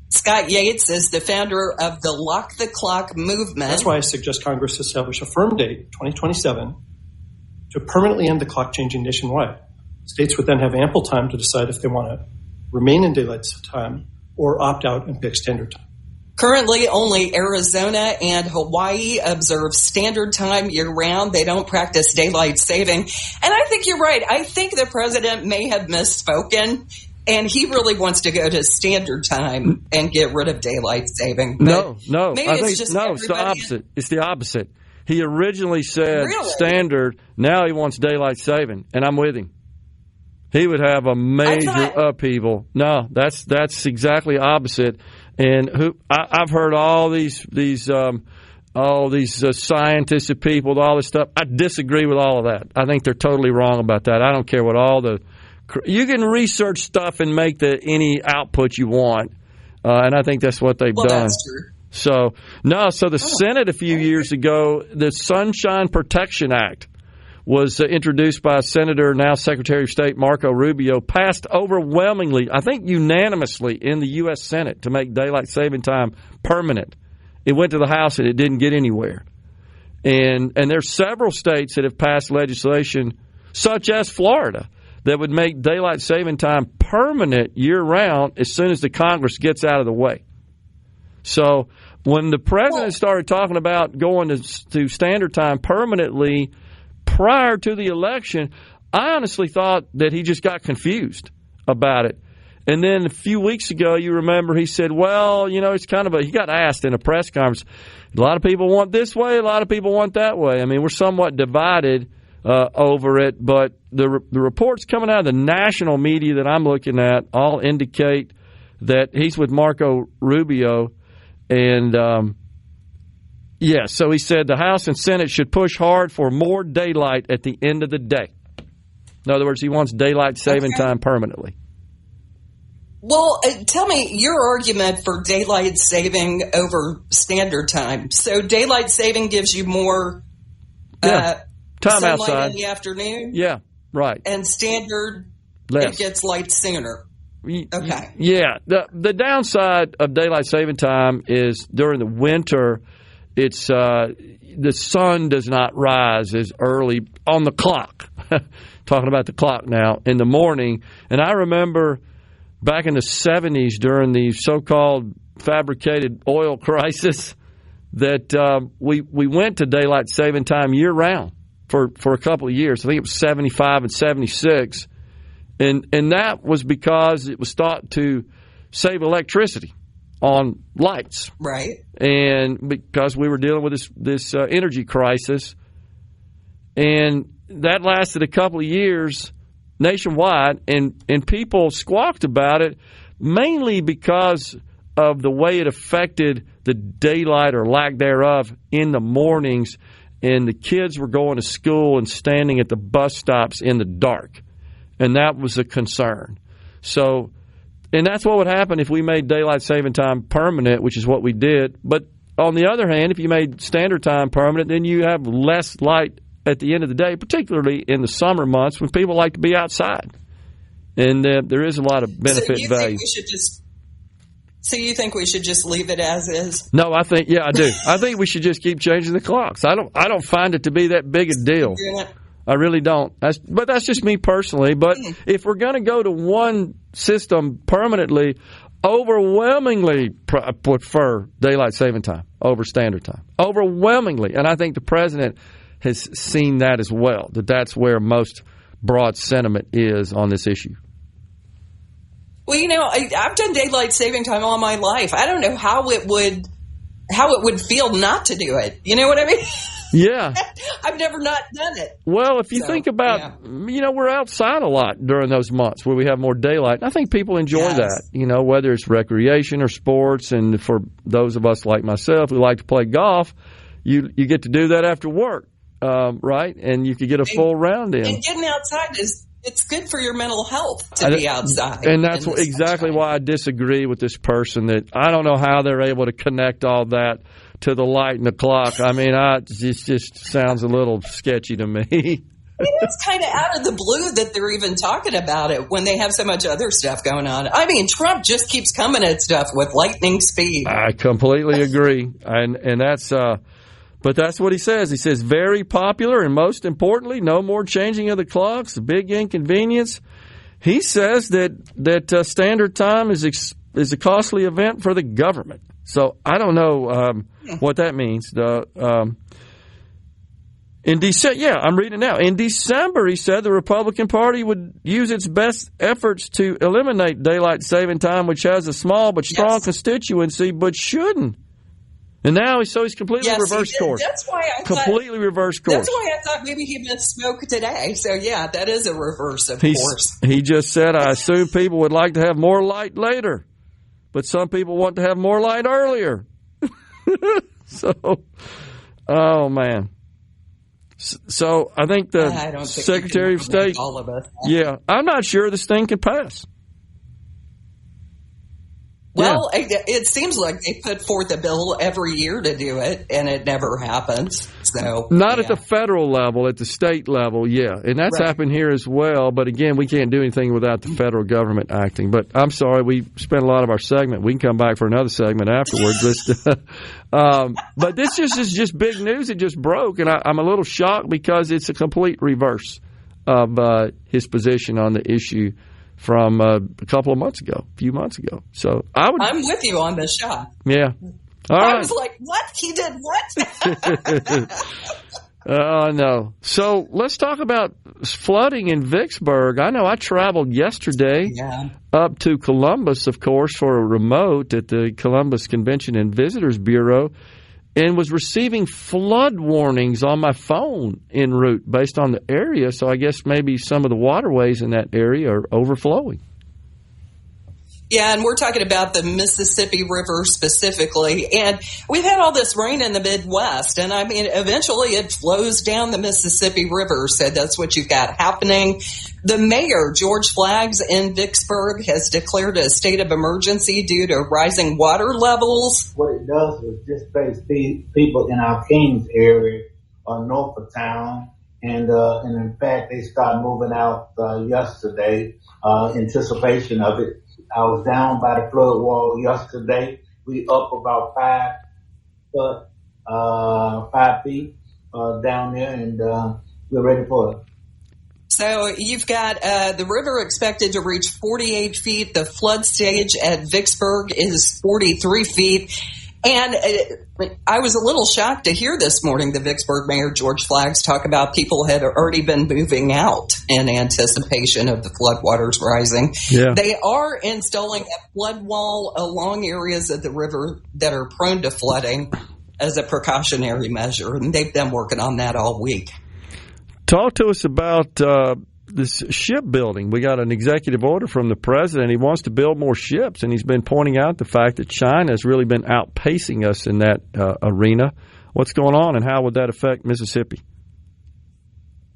Scott Yates is the founder of the Lock the Clock movement. That's why I suggest Congress establish a firm date, 2027, to permanently end the clock changing nationwide. States would then have ample time to decide if they want to remain in daylight time or opt out and pick standard time. Currently, only Arizona and Hawaii observe standard time year-round. They don't practice daylight saving. And I think you're right. I think the president may have misspoken, and he really wants to go to standard time and get rid of daylight saving. No. Maybe I it's think just it's the opposite. It's the opposite. He originally said standard. Now he wants daylight saving, and I'm with him. He would have a major upheaval. No, that's exactly opposite. And I've heard all these scientists and people, all this stuff. I disagree with all of that. I think they're totally wrong about that. I don't care what you can research stuff and make any output you want, and I think that's what they've done. That's true. So the Senate a few years ago, the Sunshine Protection Act was introduced by Senator, now Secretary of State Marco Rubio, passed overwhelmingly, I think unanimously, in the U.S. Senate to make daylight saving time permanent. It went to the House and it didn't get anywhere. And there's several states that have passed legislation, such as Florida, that would make daylight saving time permanent year-round as soon as the Congress gets out of the way. So when the president started talking about going to standard time permanently prior to the election, I honestly thought that he just got confused about it. And then a few weeks ago, you remember, he said, well, it's kind of he got asked in a press conference, a lot of people want this way, a lot of people want that way. I mean, we're somewhat divided over it, but the reports coming out of the national media that I'm looking at all indicate that he's with Marco Rubio. And so he said the House and Senate should push hard for more daylight at the end of the day. In other words, he wants daylight saving time permanently. Well, tell me your argument for daylight saving over standard time. So daylight saving gives you more time sunlight outside in the afternoon? Yeah, right. And standard, less. It gets light sooner. Okay. Yeah. The downside of daylight saving time is during the winter, it's the sun does not rise as early on the clock. Talking about the clock now in the morning. And I remember back in the 70s during the so-called fabricated oil crisis that we went to daylight saving time year-round for a couple of years. I think it was 75 and 76. And that was because it was thought to save electricity on lights. Right. And because we were dealing with this energy crisis. And that lasted a couple of years nationwide, and people squawked about it mainly because of the way it affected the daylight or lack thereof in the mornings, and the kids were going to school and standing at the bus stops in the dark. And that was a concern. So, and that's what would happen if we made daylight saving time permanent, which is what we did. But on the other hand, if you made standard time permanent, then you have less light at the end of the day, particularly in the summer months when people like to be outside. And there is a lot of benefit value. So you think we should just leave it as is? No, I do. I think we should just keep changing the clocks. I don't find it to be that big a deal. I really don't. But that's just me personally. But if we're going to go to one system permanently, overwhelmingly prefer daylight saving time over standard time. Overwhelmingly. And I think the president has seen that as well, that's where most broad sentiment is on this issue. Well, I've done daylight saving time all my life. I don't know how it would feel not to do it. You know what I mean? Yeah. I've never not done it. Well, if you think about, we're outside a lot during those months where we have more daylight. I think people enjoy that, whether it's recreation or sports. And for those of us like myself who like to play golf, you get to do that after work, right? And you could get a full round in. And getting outside it's good for your mental health to be outside. And that's exactly why I disagree with this person that I don't know how they're able to connect all that to the light and the clock. I mean, it just sounds a little sketchy to me. It's kind of out of the blue that they're even talking about it when they have so much other stuff going on. I mean, Trump just keeps coming at stuff with lightning speed. I completely agree. And that's but that's what he says. He says, very popular, and most importantly, no more changing of the clocks, a big inconvenience. He says that standard time is is a costly event for the government. So I don't know what that means. In December, I'm reading it now. In December, he said the Republican Party would use its best efforts to eliminate daylight saving time, which has a small but strong constituency, but shouldn't. And now he's completely reversed course. That's why I completely reversed course. That's why I thought maybe he misspoke today. So that is a reverse, of course. He just said, I assume people would like to have more light later, but some people want to have more light earlier. So, oh man. So I think the Secretary of State. All of us. Yeah, I'm not sure this thing can pass. Well, it seems like they put forth a bill every year to do it, and it never happens. So not at the federal level, at the state level, and that's happened here as well. But again, we can't do anything without the federal government acting. But I'm sorry, we spent a lot of our segment. We can come back for another segment afterwards. But this is just big news. It just broke, and I'm a little shocked because it's a complete reverse of his position on the issue from a few months ago. So I'm with you on this shot. Yeah. I was like, what? He did what? No. So let's talk about flooding in Vicksburg. I know I traveled yesterday up to Columbus, of course, for a remote at the Columbus Convention and Visitors Bureau, and was receiving flood warnings on my phone en route based on the area. So I guess maybe some of the waterways in that area are overflowing. Yeah, and we're talking about the Mississippi River specifically. And we've had all this rain in the Midwest, and I mean, eventually it flows down the Mississippi River. So that's what you've got happening. The mayor, George Flaggs in Vicksburg, has declared a state of emergency due to rising water levels. What it does is displace people in our Kings area north of town. And in fact, they started moving out yesterday in anticipation of it. I was down by the flood wall yesterday. We up about 5 feet down there, and we're ready for it. So you've got the river expected to reach 48 feet. The flood stage at Vicksburg is 43 feet. And I was a little shocked to hear this morning the Vicksburg Mayor, George Flaggs, talk about people had already been moving out in anticipation of the floodwaters rising. Yeah. They are installing a flood wall along areas of the river that are prone to flooding as a precautionary measure, and they've been working on that all week. Talk to us about this shipbuilding. We got an executive order from the president. He wants to build more ships, and he's been pointing out the fact that China has really been outpacing us in that arena. What's going on, and how would that affect Mississippi?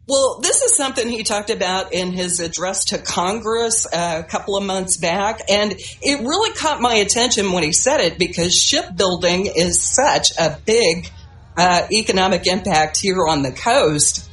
Well, this is something he talked about in his address to Congress a couple of months back, and it really caught my attention when he said it because shipbuilding is such a big economic impact here on the coast.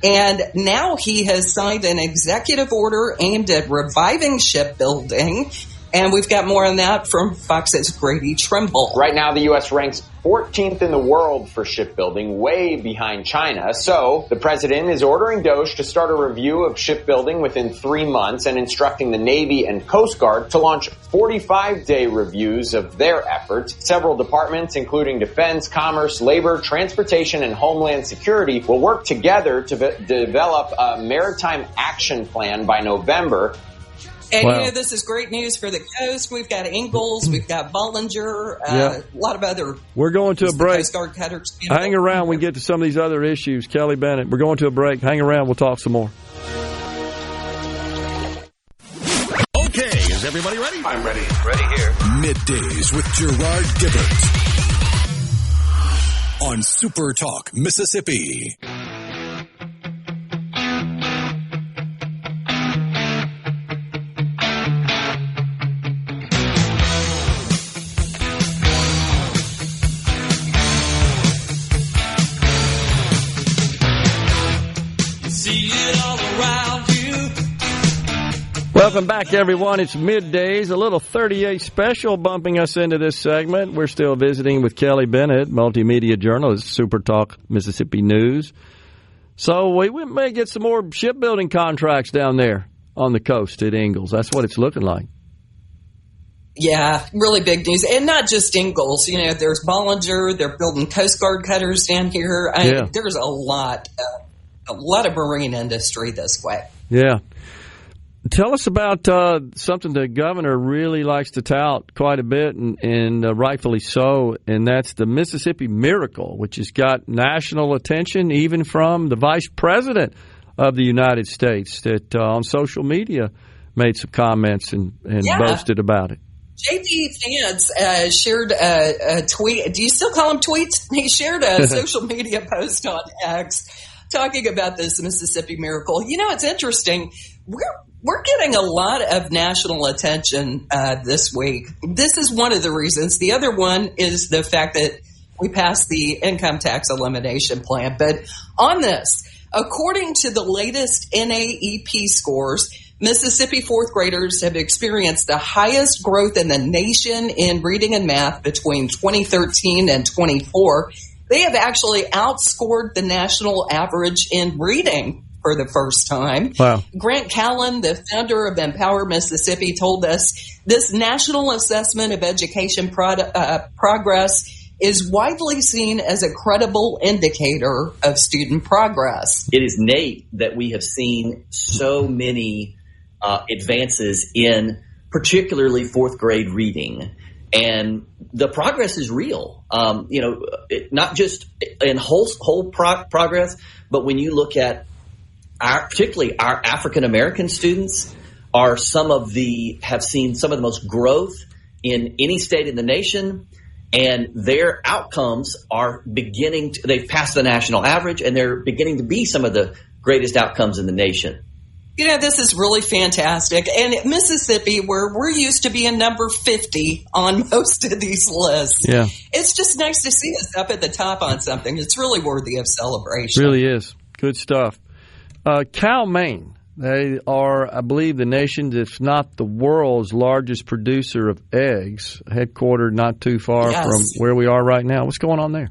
And now he has signed an executive order aimed at reviving shipbuilding. And we've got more on that from Fox's Grady Trimble. Right now, the U.S. ranks 14th in the world for shipbuilding, way behind China. So the president is ordering DOGE to start a review of shipbuilding within 3 months and instructing the Navy and Coast Guard to launch 45-day reviews of their efforts. Several departments, including Defense, Commerce, Labor, Transportation, and Homeland Security, will work together to develop a maritime action plan by November. And, you know, this is great news for the coast. We've got Ingalls, we've got Bollinger, a lot of other... We're going to a break. Coast Guard cutters. Hang around. We can get to some of these other issues. Kelly Bennett, we're going to a break. Hang around. We'll talk some more. Okay, is everybody ready? I'm ready. Ready here. Middays with Gerard Gibert on SuperTalk Mississippi. Welcome back, everyone. It's Middays, a little 38 special bumping us into this segment. We're still visiting with Kelly Bennett, Multimedia Journalist, SuperTalk Mississippi News. So we may get some more shipbuilding contracts down there on the coast at Ingalls. That's what it's looking like. Yeah, really big news. And not just Ingalls. There's Bollinger. They're building Coast Guard cutters down here. There's a lot of marine industry this way. Yeah. Tell us about something the governor really likes to tout quite a bit, and rightfully so, and that's the Mississippi Miracle, which has got national attention even from the vice president of the United States that on social media made some comments and boasted about it. J.D. Vance shared a tweet. Do you still call them tweets? He shared a social media post on X talking about this Mississippi Miracle. It's interesting. We're getting a lot of national attention this week. This is one of the reasons. The other one is the fact that we passed the income tax elimination plan. But on this, according to the latest NAEP scores, Mississippi fourth graders have experienced the highest growth in the nation in reading and math between 2013 and 24. They have actually outscored the national average in reading for the first time. Wow. Grant Callen, the founder of Empower Mississippi, told us this national assessment of education progress is widely seen as a credible indicator of student progress. It is innate that we have seen so many advances in particularly fourth grade reading. And the progress is real, not just in whole progress, but when you look at particularly our African American students have seen some of the most growth in any state in the nation, and their outcomes are they've passed the national average, and they're beginning to be some of the greatest outcomes in the nation. This is really fantastic. And Mississippi, where we're used to being number 50 on most of these lists, it's just nice to see us up at the top on something. It's really worthy of celebration. Really is. Good stuff. Cal Maine, they are, I believe, the nation's, if not the world's, largest producer of eggs, headquartered not too far from where we are right now. What's going on there?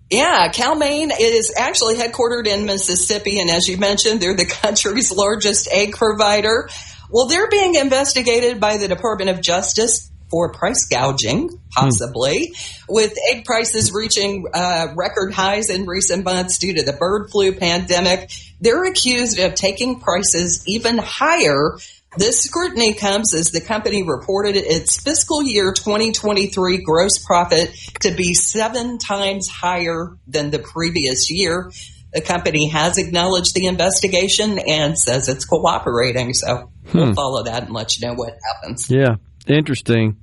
Yeah, Cal Maine is actually headquartered in Mississippi, and as you mentioned, they're the country's largest egg provider. Well, they're being investigated by the Department of Justice for price gouging, possibly, with egg prices reaching record highs in recent months due to the bird flu pandemic. They're accused of taking prices even higher. This scrutiny comes as the company reported its fiscal year 2023 gross profit to be 7 times higher than the previous year. The company has acknowledged the investigation and says it's cooperating. So we'll follow that and let you know what happens. Yeah, interesting.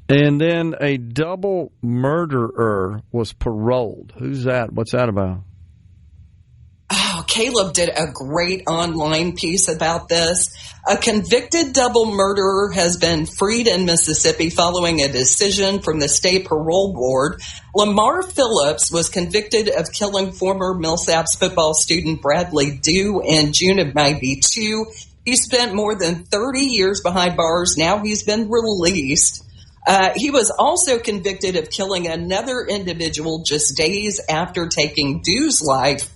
And then a double murderer was paroled. Who's that? What's that about? Oh, Caleb did a great online piece about this. A convicted double murderer has been freed in Mississippi following a decision from the state parole board. Lamar Phillips was convicted of killing former Millsaps football student Bradley Dew in June of 92. He spent more than 30 years behind bars. Now he's been released. He was also convicted of killing another individual just days after taking Dew's life.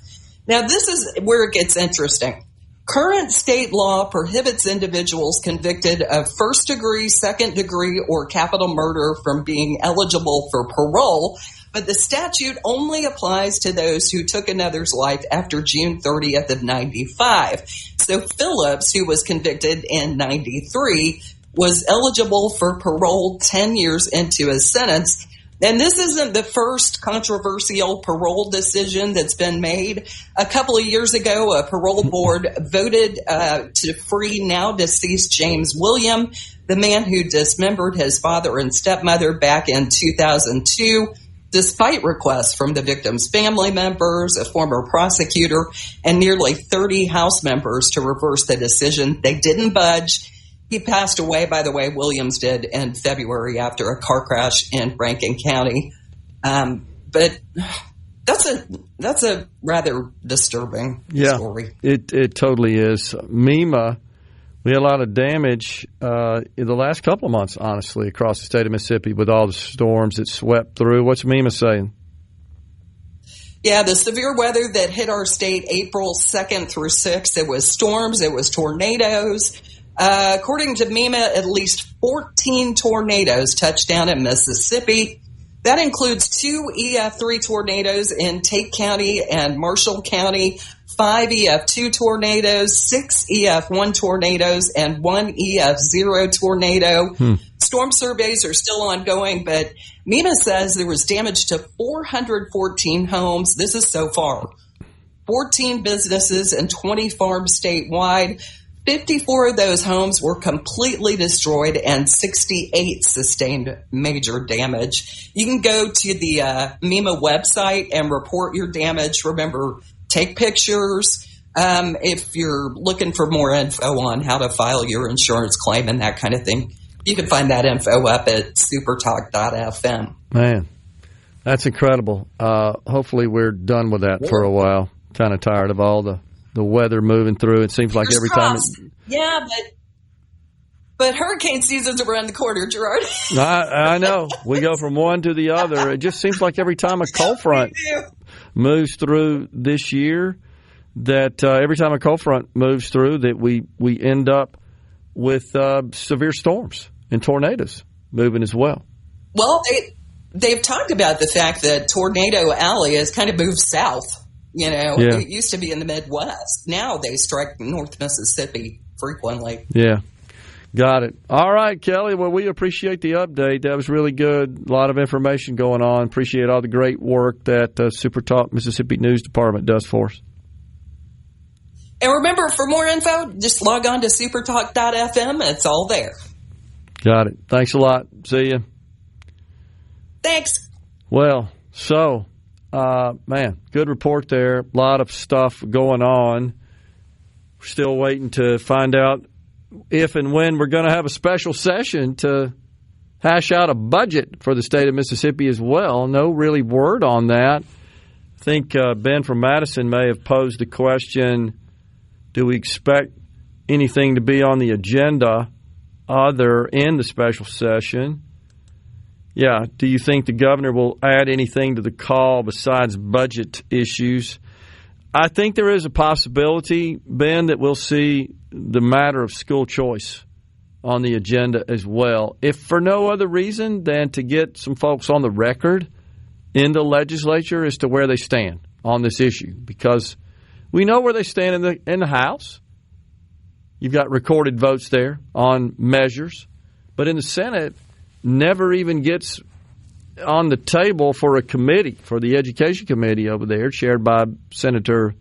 Now, this is where it gets interesting. Current state law prohibits individuals convicted of first degree, second degree, or capital murder from being eligible for parole, but the statute only applies to those who took another's life after June 30th of 95. So Phillips, who was convicted in 93, was eligible for parole 10 years into his sentence. And this isn't the first controversial parole decision that's been made. A couple of years ago, a parole board voted to free now deceased James William, the man who dismembered his father and stepmother back in 2002, despite requests from the victim's family members, a former prosecutor, and nearly 30 House members to reverse the decision. They didn't budge. He passed away, by the way, Williams did, in February after a car crash in Rankin County. But that's a rather disturbing story. It totally is. MEMA, we had a lot of damage in the last couple of months, honestly, across the state of Mississippi with all the storms that swept through. What's MEMA saying? Yeah, the severe weather that hit our state April 2nd through 6th, it was storms, it was tornadoes, According to MEMA, at least 14 tornadoes touched down in Mississippi. That includes 2 EF3 tornadoes in Tate County and Marshall County, 5 EF2 tornadoes, 6 EF1 tornadoes, and 1 EF0 tornado. Storm surveys are still ongoing, but MEMA says there was damage to 414 homes. This is so far. 14 businesses and 20 farms statewide. 54 of those homes were completely destroyed and 68 sustained major damage. You can go to the MEMA website and report your damage. Remember, take pictures. If you're looking for more info on how to file your insurance claim and that kind of thing, you can find that info up at supertalk.fm. Man, that's incredible. Hopefully we're done with that for a while. Kind of tired of all the weather moving through. It seems like every time. Yeah, but hurricane season's around the corner, Gerard. I know. We go from one to the other. It just seems like every time a cold front moves through this year, that every time a cold front moves through, that we end up with severe storms and tornadoes moving as well. Well, they've talked about the fact that Tornado Alley has kind of moved south. It used to be in the Midwest. Now they strike North Mississippi frequently. Yeah. Got it. All right, Kelly. Well, we appreciate the update. That was really good. A lot of information going on. Appreciate all the great work that SuperTalk Mississippi News Department does for us. And remember, for more info, just log on to supertalk.fm. It's all there. Got it. Thanks a lot. See you. Thanks. Well, so... man, good report there. A lot of stuff going on. We're still waiting to find out if and when we're going to have a special session to hash out a budget for the state of Mississippi as well. No really word on that. I think Ben from Madison may have posed the question, do we expect anything to be on the agenda other in the special session? Yeah. Do you think the governor will add anything to the call besides budget issues? I think there is a possibility, Ben, that we'll see the matter of school choice on the agenda as well, if for no other reason than to get some folks on the record in the legislature as to where they stand on this issue, because we know where they stand in the House. You've got recorded votes there on measures, but in the Senate, never even gets on the table for a committee, for the Education Committee over there, chaired by Senator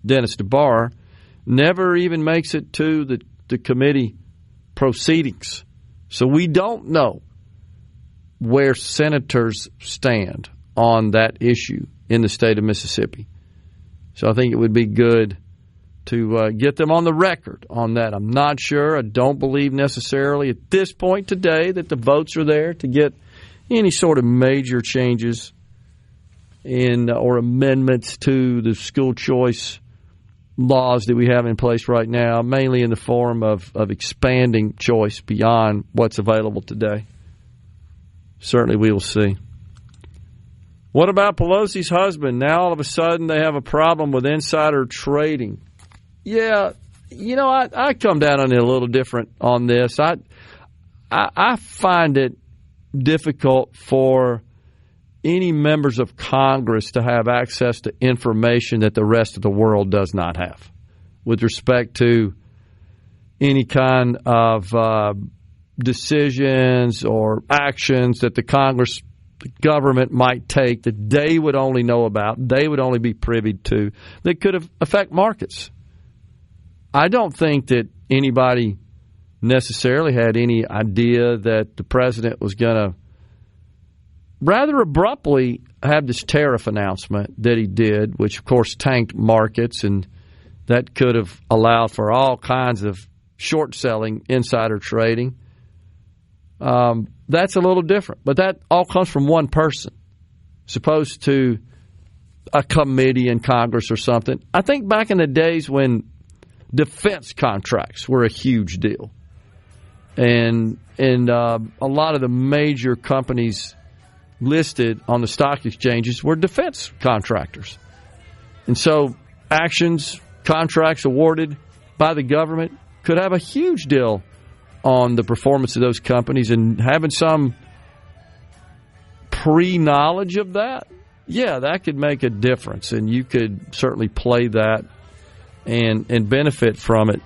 Dennis DeBar, never even makes it to the committee proceedings. So we don't know where senators stand on that issue in the state of Mississippi. So I think it would be good to get them on the record on that. I'm not sure. I don't believe necessarily at this point today that the votes are there to get any sort of major changes in or amendments to the school choice laws that we have in place right now, mainly in the form of expanding choice beyond what's available today. Certainly we will see. What about Pelosi's husband? Now all of a sudden they have a problem with insider trading. Yeah, I come down on it a little different on this. I find it difficult for any members of Congress to have access to information that the rest of the world does not have with respect to any kind of decisions or actions that the government might take that they would only know about, they would only be privy to, that could affect markets. I don't think that anybody necessarily had any idea that the president was going to rather abruptly have this tariff announcement that he did, which, of course, tanked markets, and that could have allowed for all kinds of short-selling, insider trading. That's a little different. But that all comes from one person, as opposed to a committee in Congress or something. I think back in the days when defense contracts were a huge deal, and a lot of the major companies listed on the stock exchanges were defense contractors. And so contracts awarded by the government could have a huge deal on the performance of those companies, and having some pre-knowledge of that, yeah, that could make a difference, and you could certainly play that and benefit from it.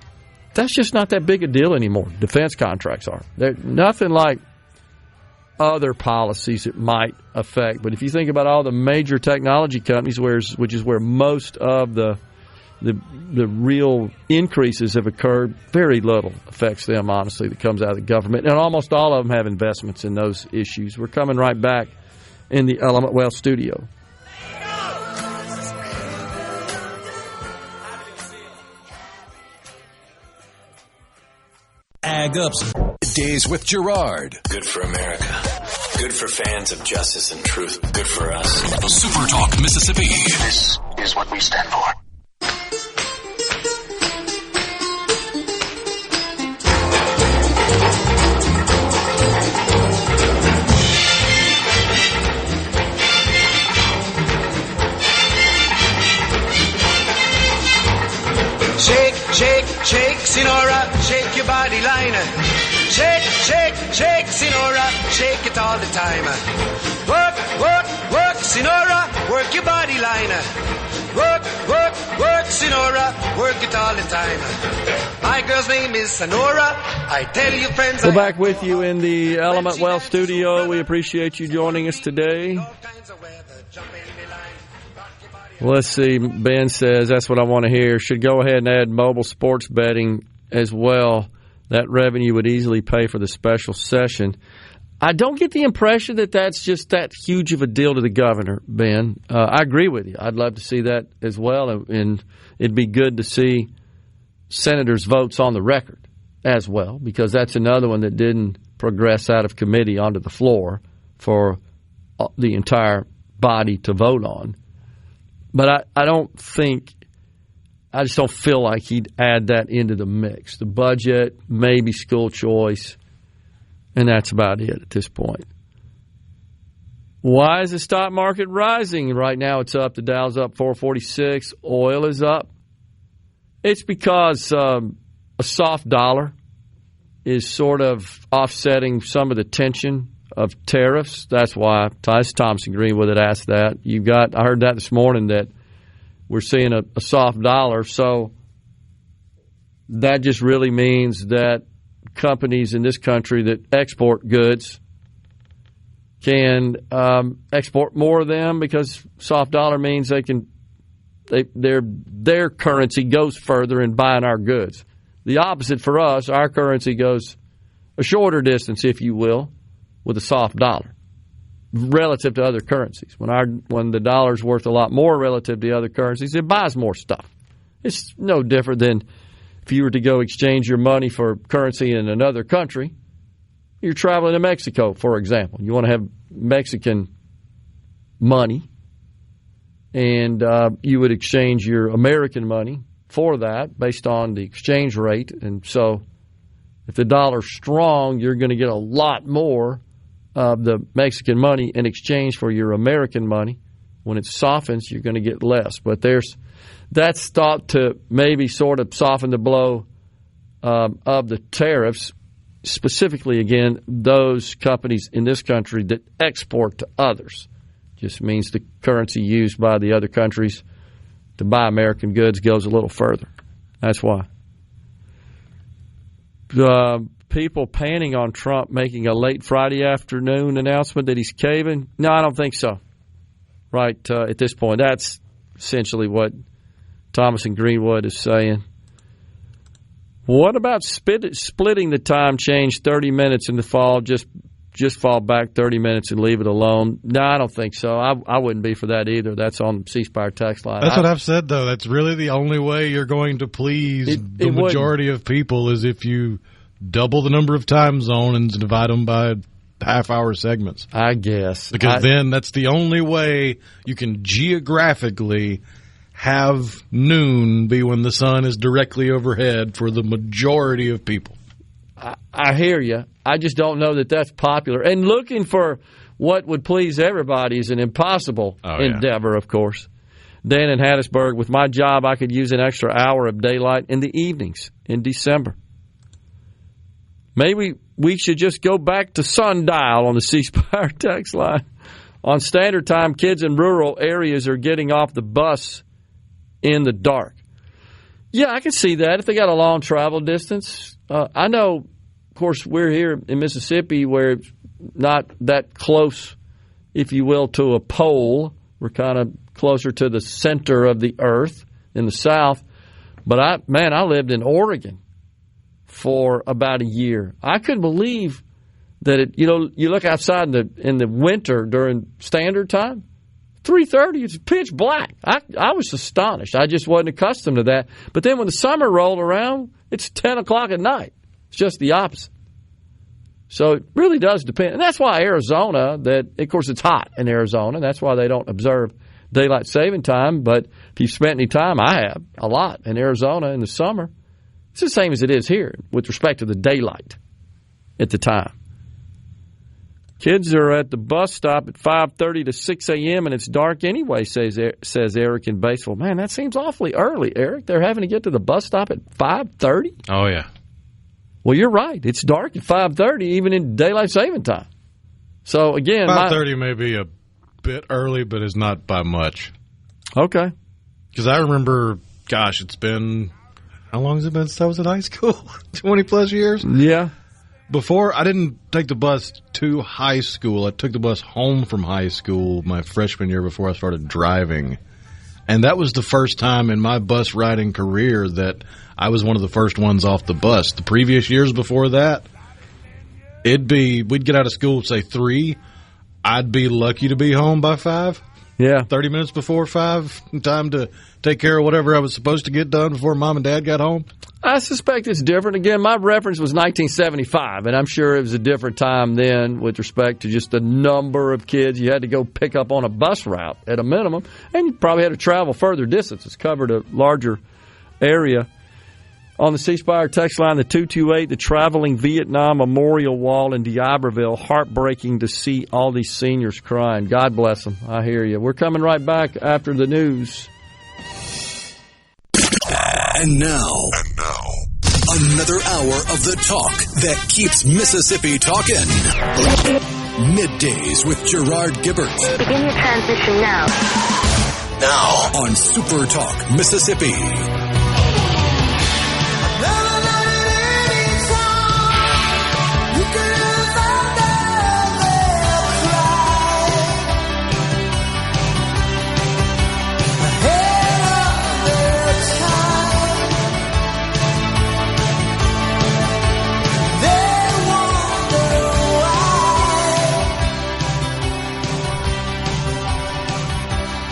That's just not that big a deal anymore. Defense contracts are. They're nothing like other policies it might affect. But if you think about all the major technology companies, which is where most of the real increases have occurred, very little affects them, honestly, that comes out of the government. And almost all of them have investments in those issues. We're coming right back in the Element Wealth studio. Ag Ups. Days with Gerard. Good for America. Good for fans of justice and truth. Good for us. SuperTalk Mississippi. This is what we stand for. Shake, shake, shake, Sinora, shake your body liner. Shake, shake, shake, Sinora, shake it all the time. Work, work, work, Sinora, work your body liner. Work, work, work, Sinora, work it all the time. My girl's name is Sonora. I tell you, friends. We're back with you in the Element Wealth studio. We appreciate you joining us today. Let's see. Ben says, that's what I want to hear. Should go ahead and add mobile sports betting as well. That revenue would easily pay for the special session. I don't get the impression that that's just that huge of a deal to the governor, Ben. I agree with you. I'd love to see that as well, and it'd be good to see senators' votes on the record as well, because that's another one that didn't progress out of committee onto the floor for the entire body to vote on. But I just don't feel like he'd add that into the mix. The budget, maybe school choice, and that's about it at this point. Why is the stock market rising? Right now it's up. The Dow's up 446. Oil is up. It's because a soft dollar is sort of offsetting some of the tension of tariffs. That's why Tyson Thompson Greenwood had asked that. I heard that this morning, that we're seeing a soft dollar. So that just really means that companies in this country that export goods can export more of them, because soft dollar means their currency goes further in buying our goods. The opposite for us, our currency goes a shorter distance, if you will, with a soft dollar relative to other currencies. When the dollar's worth a lot more relative to the other currencies, it buys more stuff. It's no different than if you were to go exchange your money for currency in another country. You're traveling to Mexico, for example. You want to have Mexican money, and you would exchange your American money for that based on the exchange rate. And so if the dollar's strong, you're going to get a lot more of the Mexican money in exchange for your American money. When it softens, you're going to get less. But that's thought to maybe sort of soften the blow of the tariffs, specifically, again, those companies in this country that export to others. Just means the currency used by the other countries to buy American goods goes a little further. That's why. People panning on Trump making a late Friday afternoon announcement that he's caving. No, I don't think so. Right at this point, that's essentially what Thomas and Greenwood is saying. What about splitting the time change 30 minutes in the fall, just fall back 30 minutes and leave it alone? No, I don't think so. I wouldn't be for that either. That's on the C Spire text line. That's what I've said, though. That's really the only way you're going to please the majority of people, is if you double the number of time zones and divide them by half-hour segments. I guess. Because then that's the only way you can geographically have noon be when the sun is directly overhead for the majority of people. I hear you. I just don't know that that's popular. And looking for what would please everybody is an impossible endeavor, of course. Dan in Hattiesburg, with my job, I could use an extra hour of daylight in the evenings in December. Maybe we should just go back to sundial on the C Spire text line. On standard time, kids in rural areas are getting off the bus in the dark. Yeah, I can see that if they got a long travel distance. I know, of course, we're here in Mississippi where it's not that close, if you will, to a pole. We're kind of closer to the center of the earth in the south. But I lived in Oregon for about a year. I couldn't believe that you look outside in the winter during standard time, 3:30, it's pitch black. I was astonished. I just wasn't accustomed to that. But then when the summer rolled around, it's 10 o'clock at night. It's just the opposite. So it really does depend. And that's why Arizona, of course, it's hot in Arizona. That's why they don't observe daylight saving time. But if you've spent any time, I have, a lot in Arizona in the summer, it's the same as it is here with respect to the daylight at the time. Kids are at the bus stop at 5:30 to 6 a.m. and it's dark anyway, says Eric in Batesville. Man, that seems awfully early, Eric. They're having to get to the bus stop at 5:30? Oh, yeah. Well, you're right. It's dark at 5:30, even in daylight saving time. So, again... 5:30 may be a bit early, but it's not by much. Okay. Because I remember, gosh, it's been... How long has it been since I was in high school? 20-plus years? Yeah. Before, I didn't take the bus to high school. I took the bus home from high school my freshman year before I started driving. And that was the first time in my bus riding career that I was one of the first ones off the bus. The previous years before that, we'd get out of school at, say, 3. I'd be lucky to be home by 5. Yeah. 30 minutes before 5, time to take care of whatever I was supposed to get done before Mom and Dad got home. I suspect it's different. Again, my reference was 1975, and I'm sure it was a different time then with respect to just the number of kids you had to go pick up on a bus route at a minimum, and you probably had to travel further distances, covered a larger area. On the C Spire text line, the 228, the Traveling Vietnam Memorial Wall in D'Iberville. Heartbreaking to see all these seniors crying. God bless them. I hear you. We're coming right back after the news. And now, another hour of the talk that keeps Mississippi talking. Middays with Gerard Gibert. Begin your transmission now. Now on SuperTalk Mississippi.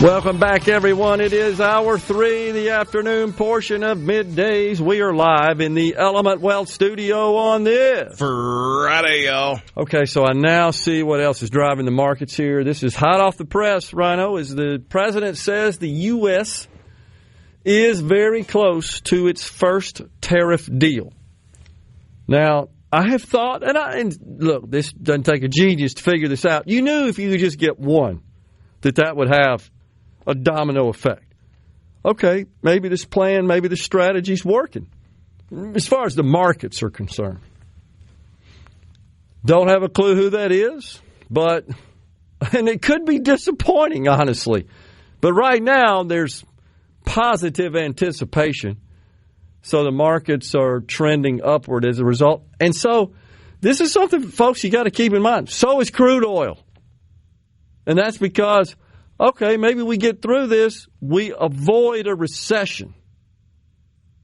Welcome back, everyone. It is hour 3, the afternoon portion of Middays. We are live in the Element Wealth studio on this Friday, y'all. Okay, so I now see what else is driving the markets here. This is hot off the press, Rhino, as the president says the U.S. is very close to its first tariff deal. Now, I have thought, and look, this doesn't take a genius to figure this out. You knew if you could just get one, that would have a domino effect. Okay, maybe this plan, maybe this strategy's working as far as the markets are concerned. Don't have a clue who that is, and it could be disappointing, honestly. But right now, there's positive anticipation. So the markets are trending upward as a result. And so this is something, folks, you got to keep in mind. So is crude oil. And that's because, okay, maybe we get through this, we avoid a recession.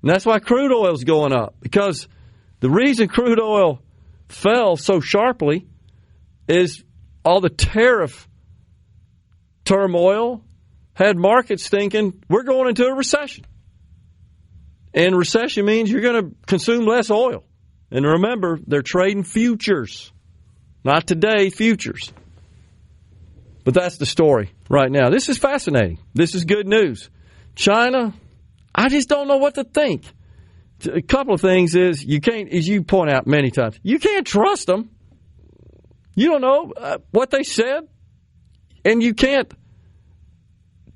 And that's why crude oil is going up. Because the reason crude oil fell so sharply is all the tariff turmoil had markets thinking we're going into a recession. And recession means you're going to consume less oil. And remember, they're trading futures. Not today, futures. But that's the story right now. This is fascinating. This is good news. China, I just don't know what to think. A couple of things is you can't, as you point out many times, you can't trust them. You don't know what they said, and you can't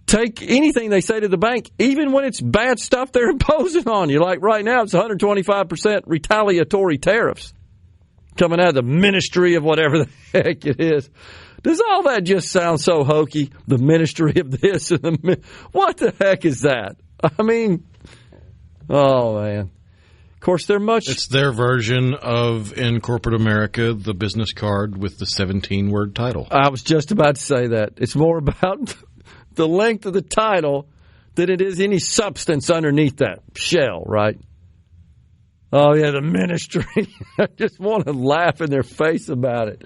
take anything they say to the bank, even when it's bad stuff they're imposing on you. Like right now, it's 125% retaliatory tariffs. coming out of the ministry of whatever the heck it is. Does all that just sound so hokey? The ministry of this and what the heck is that? I mean, oh man. Of course, they're much. It's their version of in corporate America, the business card with the 17-word title. I was just about to say that. It's more about the length of the title than it is any substance underneath that shell, right? Oh, yeah, the ministry. I just want to laugh in their face about it.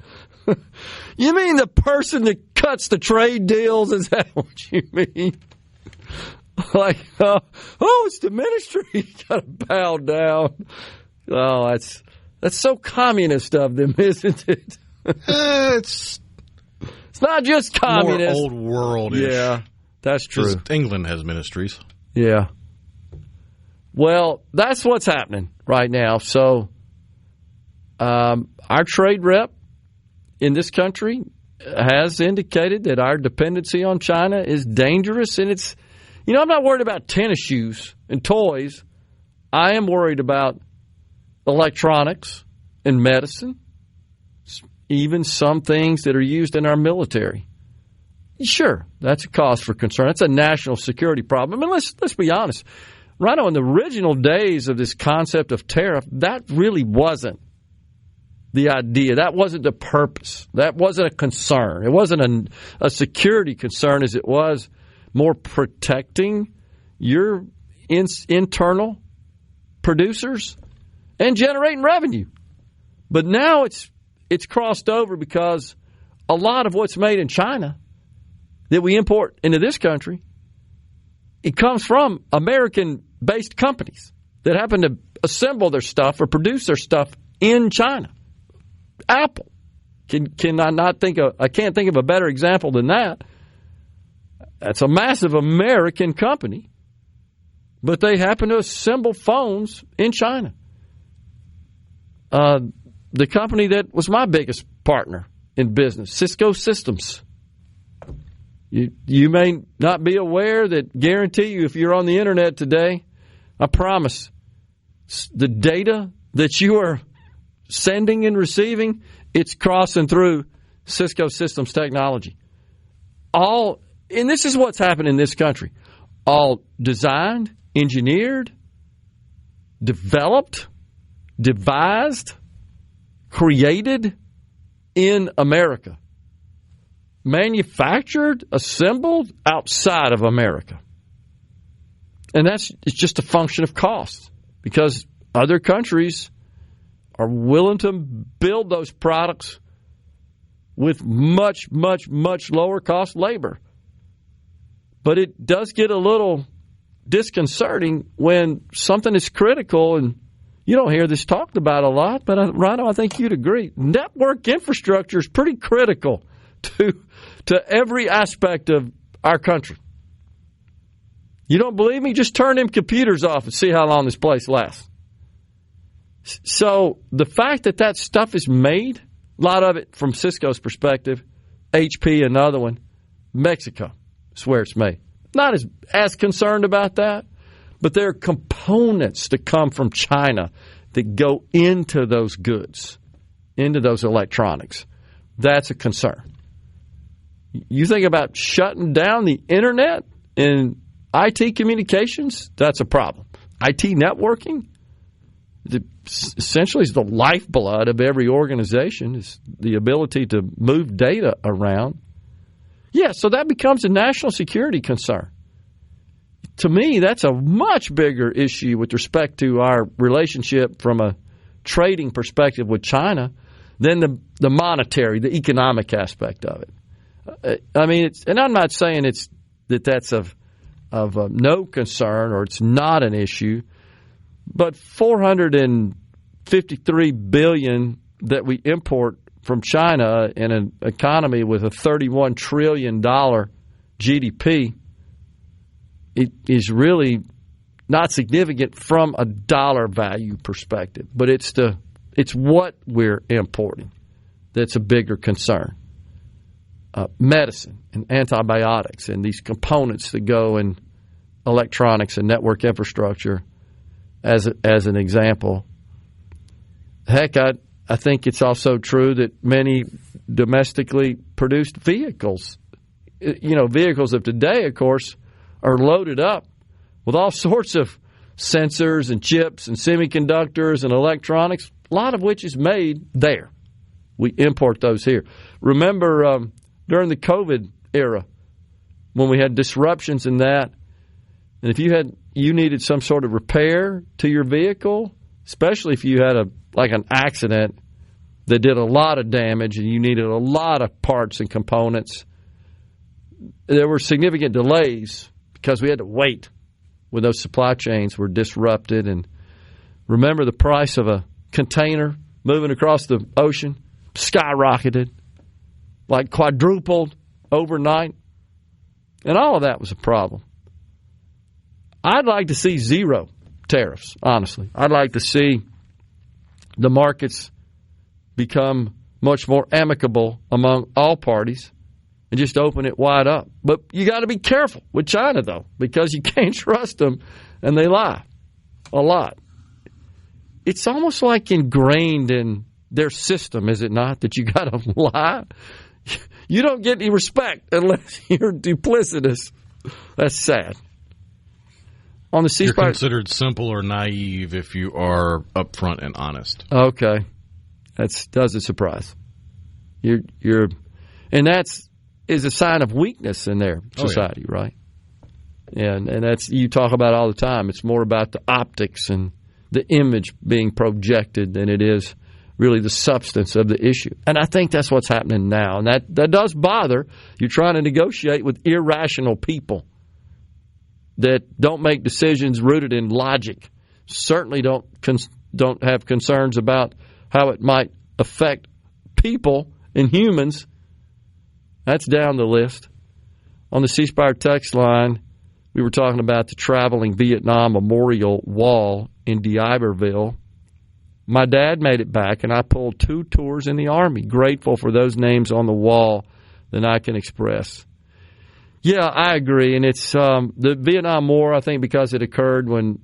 You mean the person that cuts the trade deals? Is that what you mean? Like, it's the ministry. You got to bow down. Oh, that's so communist of them, isn't it? It's not just communist. More old world-ish. Yeah, that's true. England has ministries. Yeah. Well, that's what's happening right now. So, our trade rep in this country has indicated that our dependency on China is dangerous, and it's. I'm not worried about tennis shoes and toys. I am worried about electronics and medicine, even some things that are used in our military. Sure, that's a cause for concern. That's a national security problem. I mean, let's be honest. Rhino, in the original days of this concept of tariff, that really wasn't the idea. That wasn't the purpose. That wasn't a concern. It wasn't a security concern as it was more protecting your internal producers and generating revenue. But now it's crossed over because a lot of what's made in China that we import into this country, it comes from American-based companies that happen to assemble their stuff or produce their stuff in China. Apple. I can't think of a better example than that. That's a massive American company, but they happen to assemble phones in China. The company that was my biggest partner in business, Cisco Systems. You may not be aware that, guarantee you, if you're on the internet today, I promise, the data that you are sending and receiving, it's crossing through Cisco Systems technology. And this is what's happened in this country. All designed, engineered, developed, devised, created in America. Manufactured, assembled outside of America. And it's just a function of cost because other countries are willing to build those products with much, much, much lower cost labor. But it does get a little disconcerting when something is critical, and you don't hear this talked about a lot, but Rhino, I think you'd agree. Network infrastructure is pretty critical to every aspect of our country. You don't believe me? Just turn them computers off and see how long this place lasts. So the fact that stuff is made, a lot of it from Cisco's perspective, HP, another one, Mexico. It's where it's made. Not as concerned about that, but there are components that come from China that go into those goods, into those electronics. That's a concern. You think about shutting down the internet and IT communications, that's a problem. IT networking, essentially is the lifeblood of every organization, is the ability to move data around. Yeah, so that becomes a national security concern. To me, that's a much bigger issue with respect to our relationship from a trading perspective with China than the monetary, the economic aspect of it. I mean, and I'm not saying that's of no concern or it's not an issue, but $453 billion that we import from China in an economy with a $31 trillion GDP, it is really not significant from a dollar value perspective. But it's what we're importing that's a bigger concern. Medicine and antibiotics and these components that go in electronics and network infrastructure, as an example. Heck, I think it's also true that many domestically produced vehicles, vehicles of today, of course, are loaded up with all sorts of sensors and chips and semiconductors and electronics, a lot of which is made there. We import those here. Remember during the COVID era when we had disruptions in that, and if you needed some sort of repair to your vehicle, especially if you had an accident that did a lot of damage and you needed a lot of parts and components, there were significant delays because we had to wait when those supply chains were disrupted. And remember, the price of a container moving across the ocean skyrocketed, like quadrupled overnight. And all of that was a problem. I'd like to see zero tariffs, honestly. I'd like to see the markets become much more amicable among all parties and just open it wide up. But you got to be careful with China, though, because you can't trust them, and they lie a lot. It's almost like ingrained in their system, is it not, that you got to lie? You don't get any respect unless you're duplicitous. That's sad. On the You're considered simple or naive if you are upfront and honest. Okay, that doesn't surprise. You're, and that's is a sign of weakness in their society, right? And that's you talk about all the time. It's more about the optics and the image being projected than it is really the substance of the issue. And I think that's what's happening now, and that does bother. You're trying to negotiate with irrational people that don't make decisions rooted in logic, certainly don't have concerns about how it might affect people and humans. That's down the list. On the ceasefire text line, we were talking about the traveling Vietnam Memorial Wall in D'Iberville. My dad made it back, and I pulled 2 tours in the Army. Grateful for those names on the wall than I can express. Yeah, I agree, and it's the Vietnam War. I think because it occurred when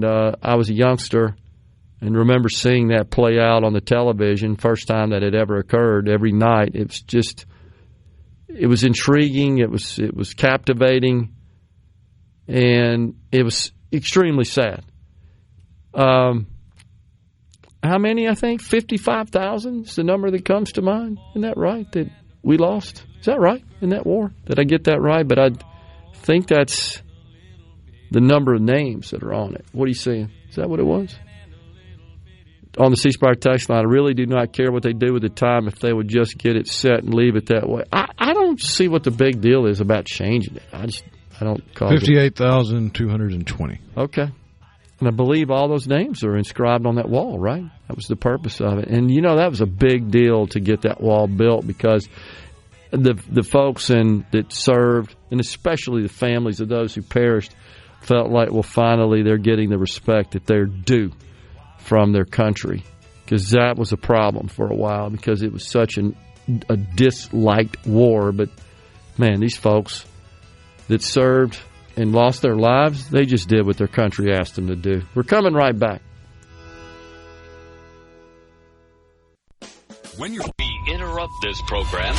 I was a youngster, and remember seeing that play out on the television, first time that it ever occurred. Every night, it was intriguing. It was captivating, and it was extremely sad. How many? I think 55,000 is the number that comes to mind. Isn't that right? That we lost. Is that right in that war? Did I get that right? But I think that's the number of names that are on it. What are you saying? Is that what it was? On the ceasefire text line, I really do not care what they do with the time if they would just get it set and leave it that way. I don't see what the big deal is about changing it. I don't call it. 58,220. Okay. And I believe all those names are inscribed on that wall, right? That was the purpose of it. And, that was a big deal to get that wall built because the folks that served, and especially the families of those who perished, felt like, well, finally they're getting the respect that they're due from their country. Because that was a problem for a while because it was such a disliked war. But, man, these folks that served and lost their lives, they just did what their country asked them to do. We're coming right back. When we interrupt this program,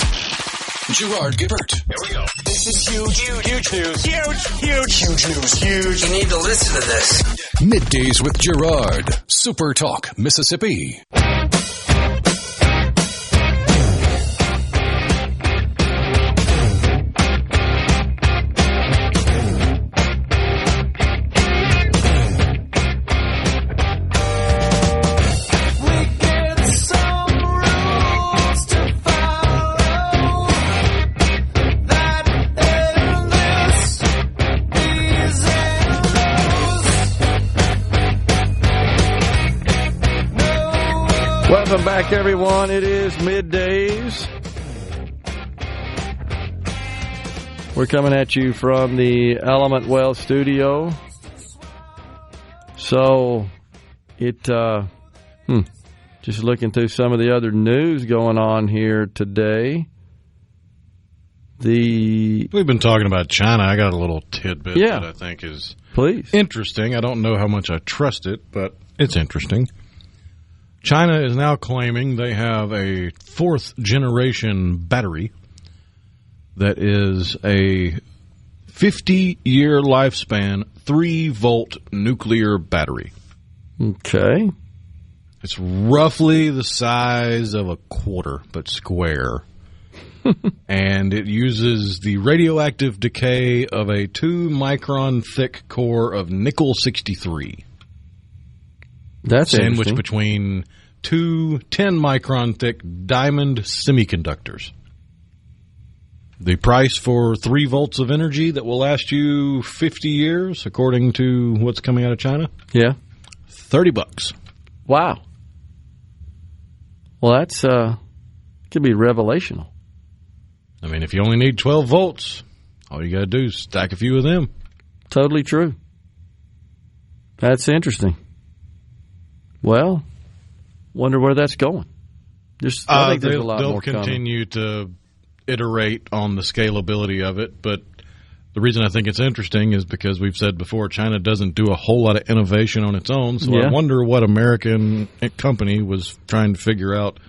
Gerard Gibert. Here we go. This is huge news. Huge news. You need to listen to this. Middays with Gerard. SuperTalk, Mississippi. Welcome back, everyone. It is Middays. We're coming at you from the Element Well studio. So, just looking through some of the other news going on here today. We've been talking about China. I got a little tidbit that I think is interesting. I don't know how much I trust it, but it's interesting. China is now claiming they have a 4th-generation battery that is a 50-year lifespan, 3-volt nuclear battery. Okay. It's roughly the size of a quarter, but square. And it uses the radioactive decay of a 2-micron thick core of nickel-63. That's sandwiched interesting. between 2 10-micron thick diamond semiconductors. The price for 3 volts of energy that will last you 50 years, according to what's coming out of China? Yeah. $30. Wow. Well, that's could be revelational. I mean, if you only need 12 volts, all you got to do is stack a few of them. Totally true. That's interesting. Well, wonder where that's going. I think there's a lot more coming. They'll continue to iterate on the scalability of it, but the reason I think it's interesting is because we've said before, China doesn't do a whole lot of innovation on its own, so I wonder what American company was trying to figure out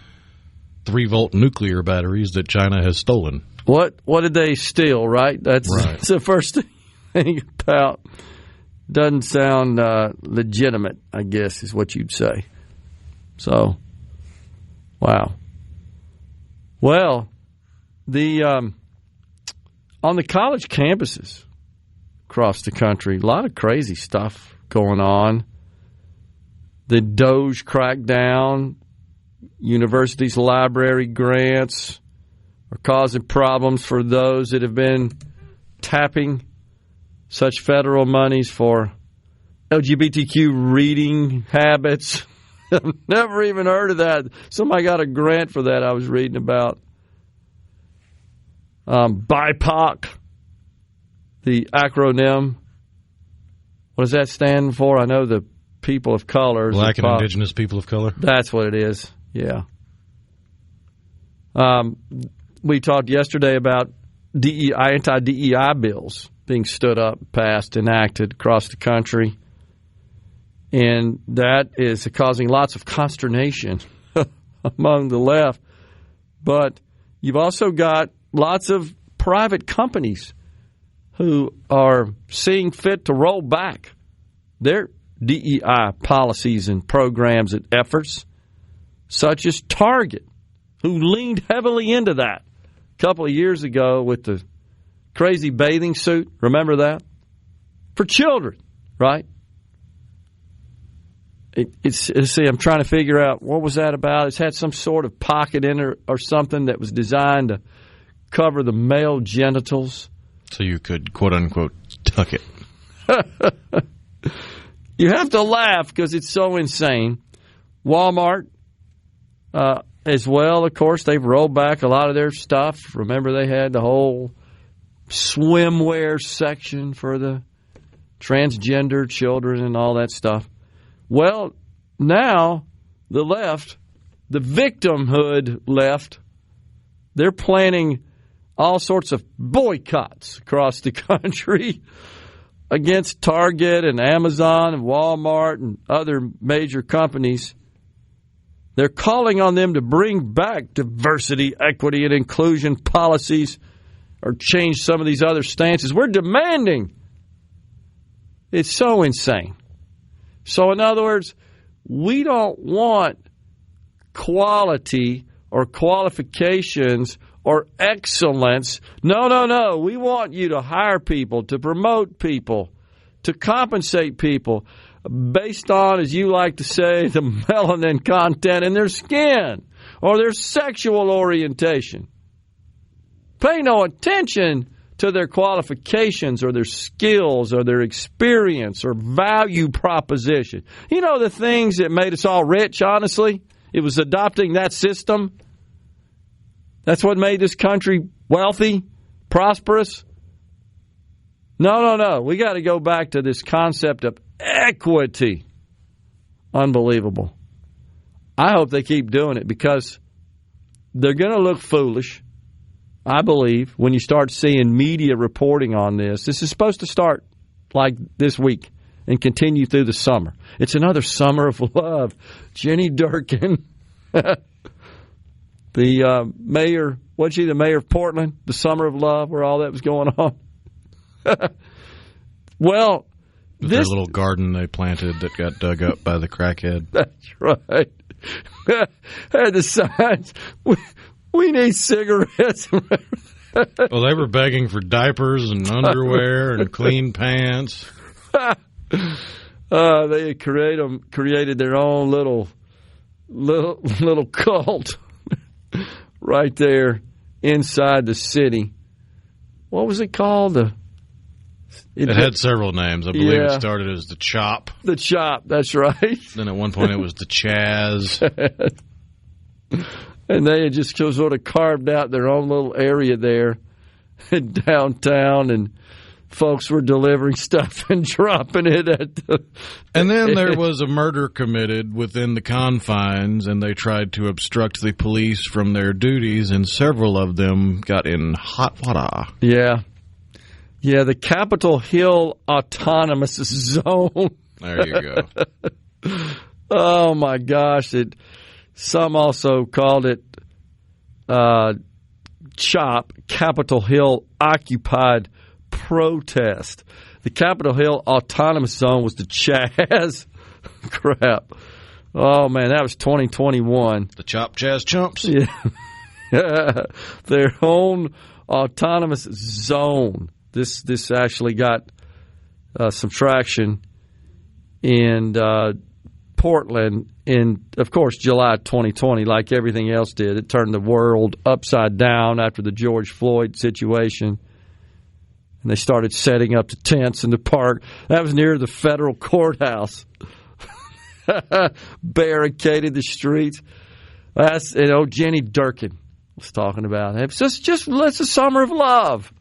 3-volt nuclear batteries that China has stolen. What did they steal, right? That's the first thing about. Doesn't sound legitimate, I guess, is what you'd say. So, wow. Well, on the college campuses across the country, a lot of crazy stuff going on. The Doge crackdown, universities' library grants are causing problems for those that have been tapping such federal monies for LGBTQ reading habits. I've never even heard of that. Somebody got a grant for that I was reading about. BIPOC, the acronym. What does that stand for? I know the people of color. Black and Indigenous people of color. That's what it is, yeah. We talked yesterday about anti-DEI bills being stood up, passed, enacted across the country. And that is causing lots of consternation among the left. But you've also got lots of private companies who are seeing fit to roll back their DEI policies and programs and efforts, such as Target, who leaned heavily into that a couple of years ago with the crazy bathing suit. Remember that? For children, right? See, I'm trying to figure out what was that about. It's had some sort of pocket in it or something that was designed to cover the male genitals. So you could, quote unquote, tuck it. You have to laugh because it's so insane. Walmart, as well, of course, they've rolled back a lot of their stuff. Remember, they had the whole swimwear section for the transgender children and all that stuff. Well, now the left, the victimhood left, they're planning all sorts of boycotts across the country against Target and Amazon and Walmart and other major companies. They're calling on them to bring back diversity, equity, and inclusion policies or change some of these other stances. We're demanding. It's so insane. So, in other words, we don't want quality or qualifications or excellence. No. We want you to hire people, to promote people, to compensate people based on, as you like to say, the melanin content in their skin or their sexual orientation. Pay no attention to their qualifications or their skills or their experience or value proposition. You know the things that made us all rich, honestly? It was adopting that system. That's what made this country wealthy, prosperous. No. We got to go back to this concept of equity. Unbelievable. I hope they keep doing it because they're going to look foolish, I believe, when you start seeing media reporting on this. This is supposed to start like this week and continue through the summer. It's another summer of love. Jenny Durkin, the mayor, wasn't she the mayor of Portland? The summer of love, where all that was going on. Well, with their little garden they planted that got dug up by the crackhead. That's right. Had the signs, we need cigarettes. Well, they were begging for diapers and underwear and clean pants. They had created their own little cult right there inside the city. What was it called? It had several names. I believe it started as the Chop. The Chop, that's right. Then at one point it was the Chaz. And they had just sort of carved out their own little area there in downtown, and folks were delivering stuff and dropping it at the... And then there was a murder committed within the confines, and they tried to obstruct the police from their duties, and several of them got in hot water. Yeah. Yeah, the Capitol Hill Autonomous Zone. There you go. Oh, my gosh. Some also called it CHOP, Capitol Hill Occupied Protest. The Capitol Hill Autonomous Zone was the Chaz. Crap. Oh, man, that was 2021. The Chop Chaz Chumps? Yeah. Their own autonomous zone. This actually got some traction in Portland in, of course, July 2020, like everything else did. It turned the world upside down after the George Floyd situation. And they started setting up the tents in the park. That was near the federal courthouse. Barricaded the streets. That's, Jenny Durkin was talking about. It's just let's a summer of love.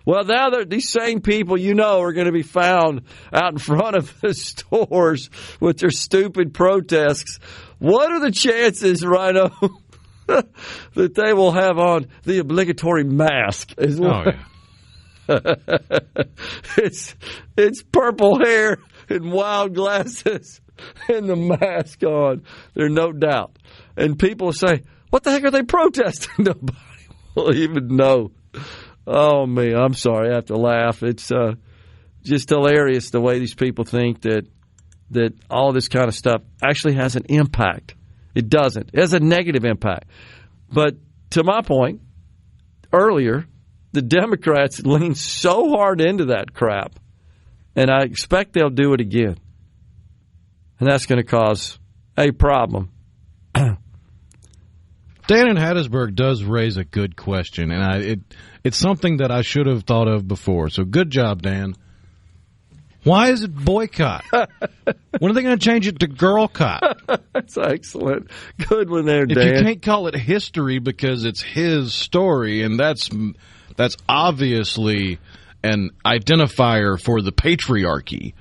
Well, now these same people, are going to be found out in front of the stores with their stupid protests. What are the chances, Rhino, that they will have on the obligatory mask as well? Oh, yeah. It's purple hair and wild glasses and the mask on. There's no doubt. And people say, what the heck are they protesting? Nobody will even know. Oh, me, I'm sorry. I have to laugh. It's just hilarious the way these people think that all this kind of stuff actually has an impact. It doesn't. It has a negative impact. But to my point earlier, the Democrats lean so hard into that crap, and I expect they'll do it again. And that's going to cause a problem. Dan in Hattiesburg does raise a good question, and it's something that I should have thought of before. So good job, Dan. Why is it boycott? When are they going to change it to girlcott? That's excellent. Good one there, Dan. If you can't call it history because it's his story, and that's obviously an identifier for the patriarchy,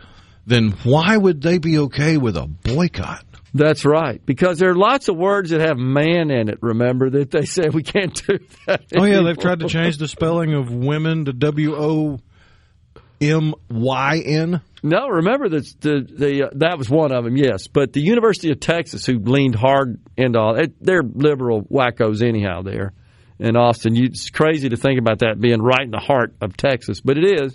then why would they be okay with a boycott? That's right, because there are lots of words that have man in it, remember, that they say we can't do that anymore. Oh, yeah, they've tried to change the spelling of women to W-O-M-Y-N. No, remember that was one of them, yes. But the University of Texas, who leaned hard into all it, they're liberal wackos anyhow there in Austin. It's crazy to think about that being right in the heart of Texas, but it is.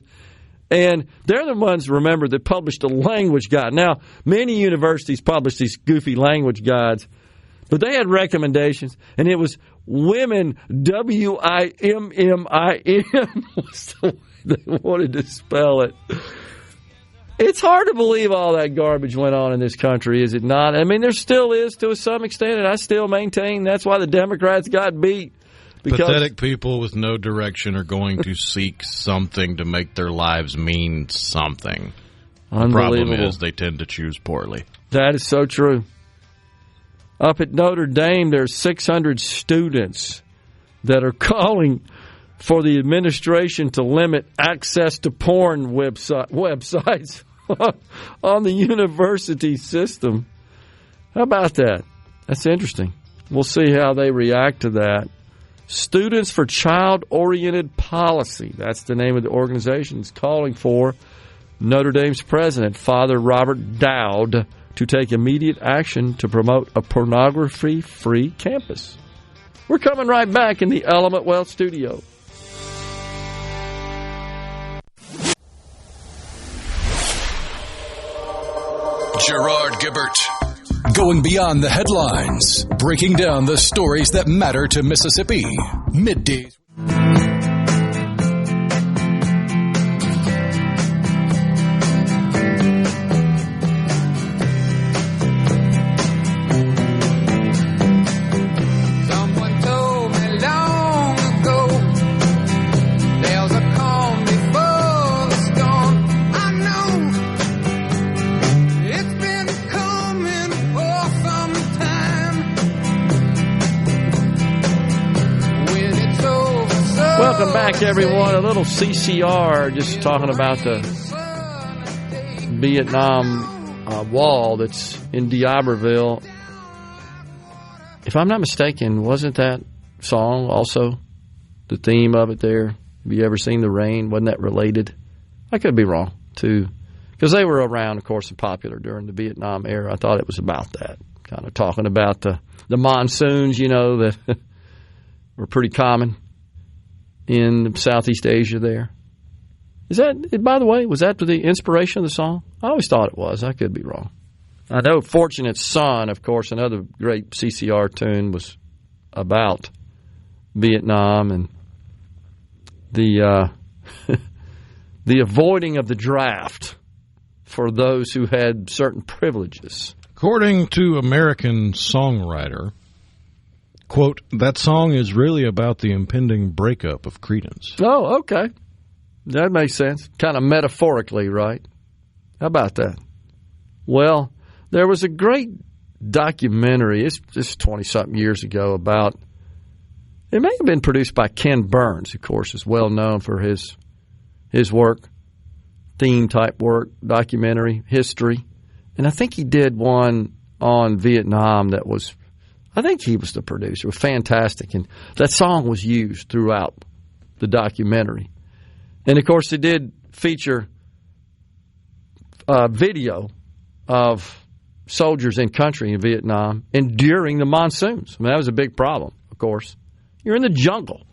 And they're the ones, remember, that published a language guide. Now, many universities publish these goofy language guides, but they had recommendations, and it was women, W-I-M-M-I-N, was the way they wanted to spell it. It's hard to believe all that garbage went on in this country, is it not? I mean, there still is to some extent, and I still maintain that's why the Democrats got beat. Pathetic people with no direction are going to seek something to make their lives mean something. The problem is they tend to choose poorly. That is so true. Up at Notre Dame, there's 600 students that are calling for the administration to limit access to porn websites on the university system. How about that? That's interesting. We'll see how they react to that. Students for Child-Oriented Policy, that's the name of the organization, is calling for Notre Dame's president, Father Robert Dowd, to take immediate action to promote a pornography-free campus. We're coming right back in the Element Wealth studio. Gerard Gibert. Going beyond the headlines. Breaking down the stories that matter to Mississippi. Middays. Welcome back, everyone. A little CCR, just talking about the Vietnam wall that's in D'Iberville. If I'm not mistaken, wasn't that song also the theme of it there? Have you ever seen The Rain? Wasn't that related? I could be wrong, too. Because they were around, of course, and popular during the Vietnam era. I thought it was about that. Kind of talking about the monsoons, you know, that were pretty common in Southeast Asia there. Is that, by the way, was that the inspiration of the song? I always thought it was. I could be wrong. I know Fortunate Son, of course, another great CCR tune, was about Vietnam and the the avoiding of the draft for those who had certain privileges. According to American Songwriter, quote, that song is really about the impending breakup of Creedence. Oh, okay. That makes sense. Kind of metaphorically, right? How about that? Well, there was a great documentary, it's 20-something years ago, about, it may have been produced by Ken Burns, of course, is well known for his work, theme-type work, documentary, history. And I think he did one on Vietnam that was, I think he was the producer. It was fantastic. And that song was used throughout the documentary. And, of course, it did feature video of soldiers in country in Vietnam enduring the monsoons. I mean, that was a big problem, of course. You're in the jungle.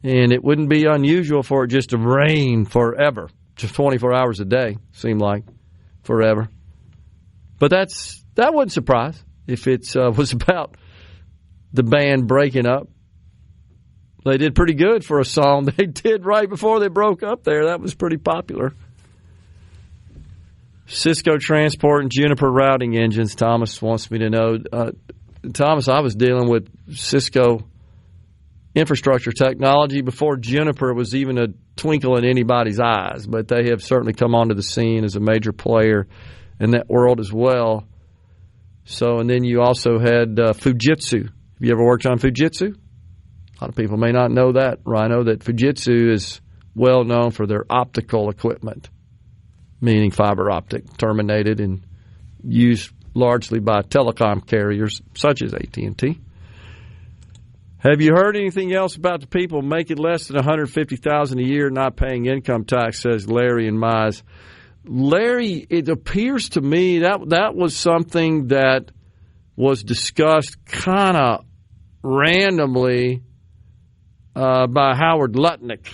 And it wouldn't be unusual for it just to rain forever, just 24 hours a day, seemed like, forever. But that wouldn't surprise if it was about the band breaking up. They did pretty good for a song they did right before they broke up there. That was pretty popular. Cisco Transport and Juniper Routing Engines, Thomas wants me to know. Thomas, I was dealing with Cisco infrastructure technology before Juniper was even a twinkle in anybody's eyes, but they have certainly come onto the scene as a major player in that world as well. So, and then you also had Fujitsu. Have you ever worked on Fujitsu? A lot of people may not know that, Rhino, that Fujitsu is well known for their optical equipment, meaning fiber optic, terminated and used largely by telecom carriers such as AT&T. Have you heard anything else about the people making less than $150,000 a year not paying income tax, says Larry in Mize. Larry, it appears to me that was something that was discussed kind of randomly by Howard Lutnick,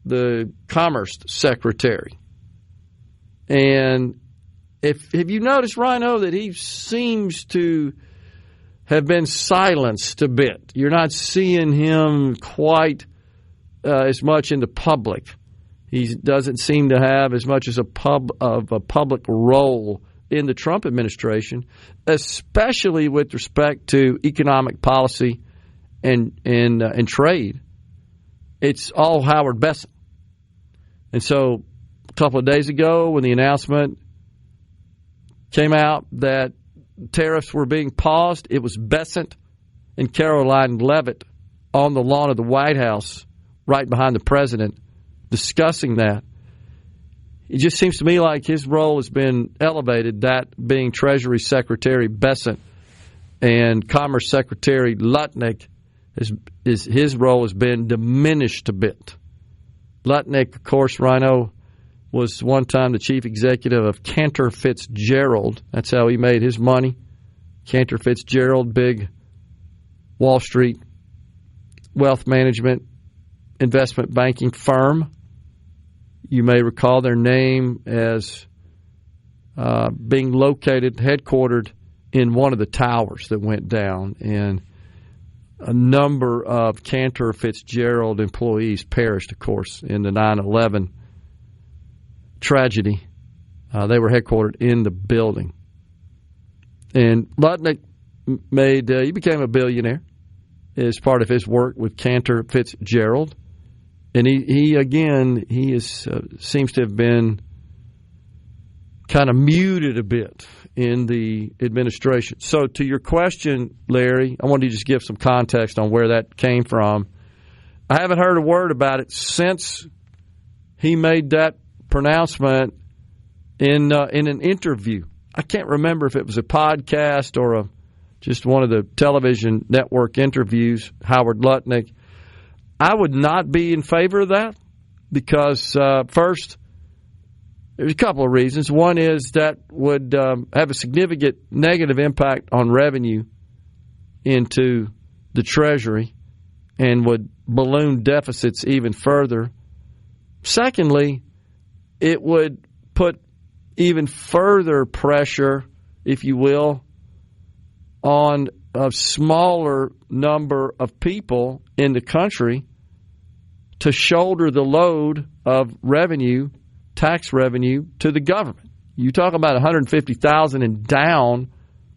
the Commerce Secretary. And have you noticed, Rhino, that he seems to have been silenced a bit? You're not seeing him quite as much in the public. He doesn't seem to have as much as a public role in the Trump administration, especially with respect to economic policy and trade. It's all Howard Besson. And so a couple of days ago when the announcement came out that tariffs were being paused, it was Besant and Caroline Leavitt on the lawn of the White House right behind the president discussing that. It just seems to me like his role has been elevated, that being Treasury Secretary Besant and Commerce Secretary Lutnick, his role has been diminished a bit. Lutnick, of course, Rhino, was one time the chief executive of Cantor Fitzgerald. That's how he made his money. Cantor Fitzgerald, big Wall Street wealth management investment banking firm. You may recall their name as being located, headquartered in one of the towers that went down. And a number of Cantor Fitzgerald employees perished, of course, in the 9/11 tragedy. They were headquartered in the building. And Lutnick he became a billionaire as part of his work with Cantor Fitzgerald. And he seems to have been kind of muted a bit in the administration. So to your question, Larry, I wanted to just give some context on where that came from. I haven't heard a word about it since he made that pronouncement in an interview. I can't remember if it was a podcast or just one of the television network interviews, Howard Lutnick. I would not be in favor of that because, first, there's a couple of reasons. One is that would have a significant negative impact on revenue into the Treasury and would balloon deficits even further. Secondly, it would put even further pressure, if you will, on a smaller number of people in the country to shoulder the load of revenue, tax revenue, to the government. You talk about $150,000 and down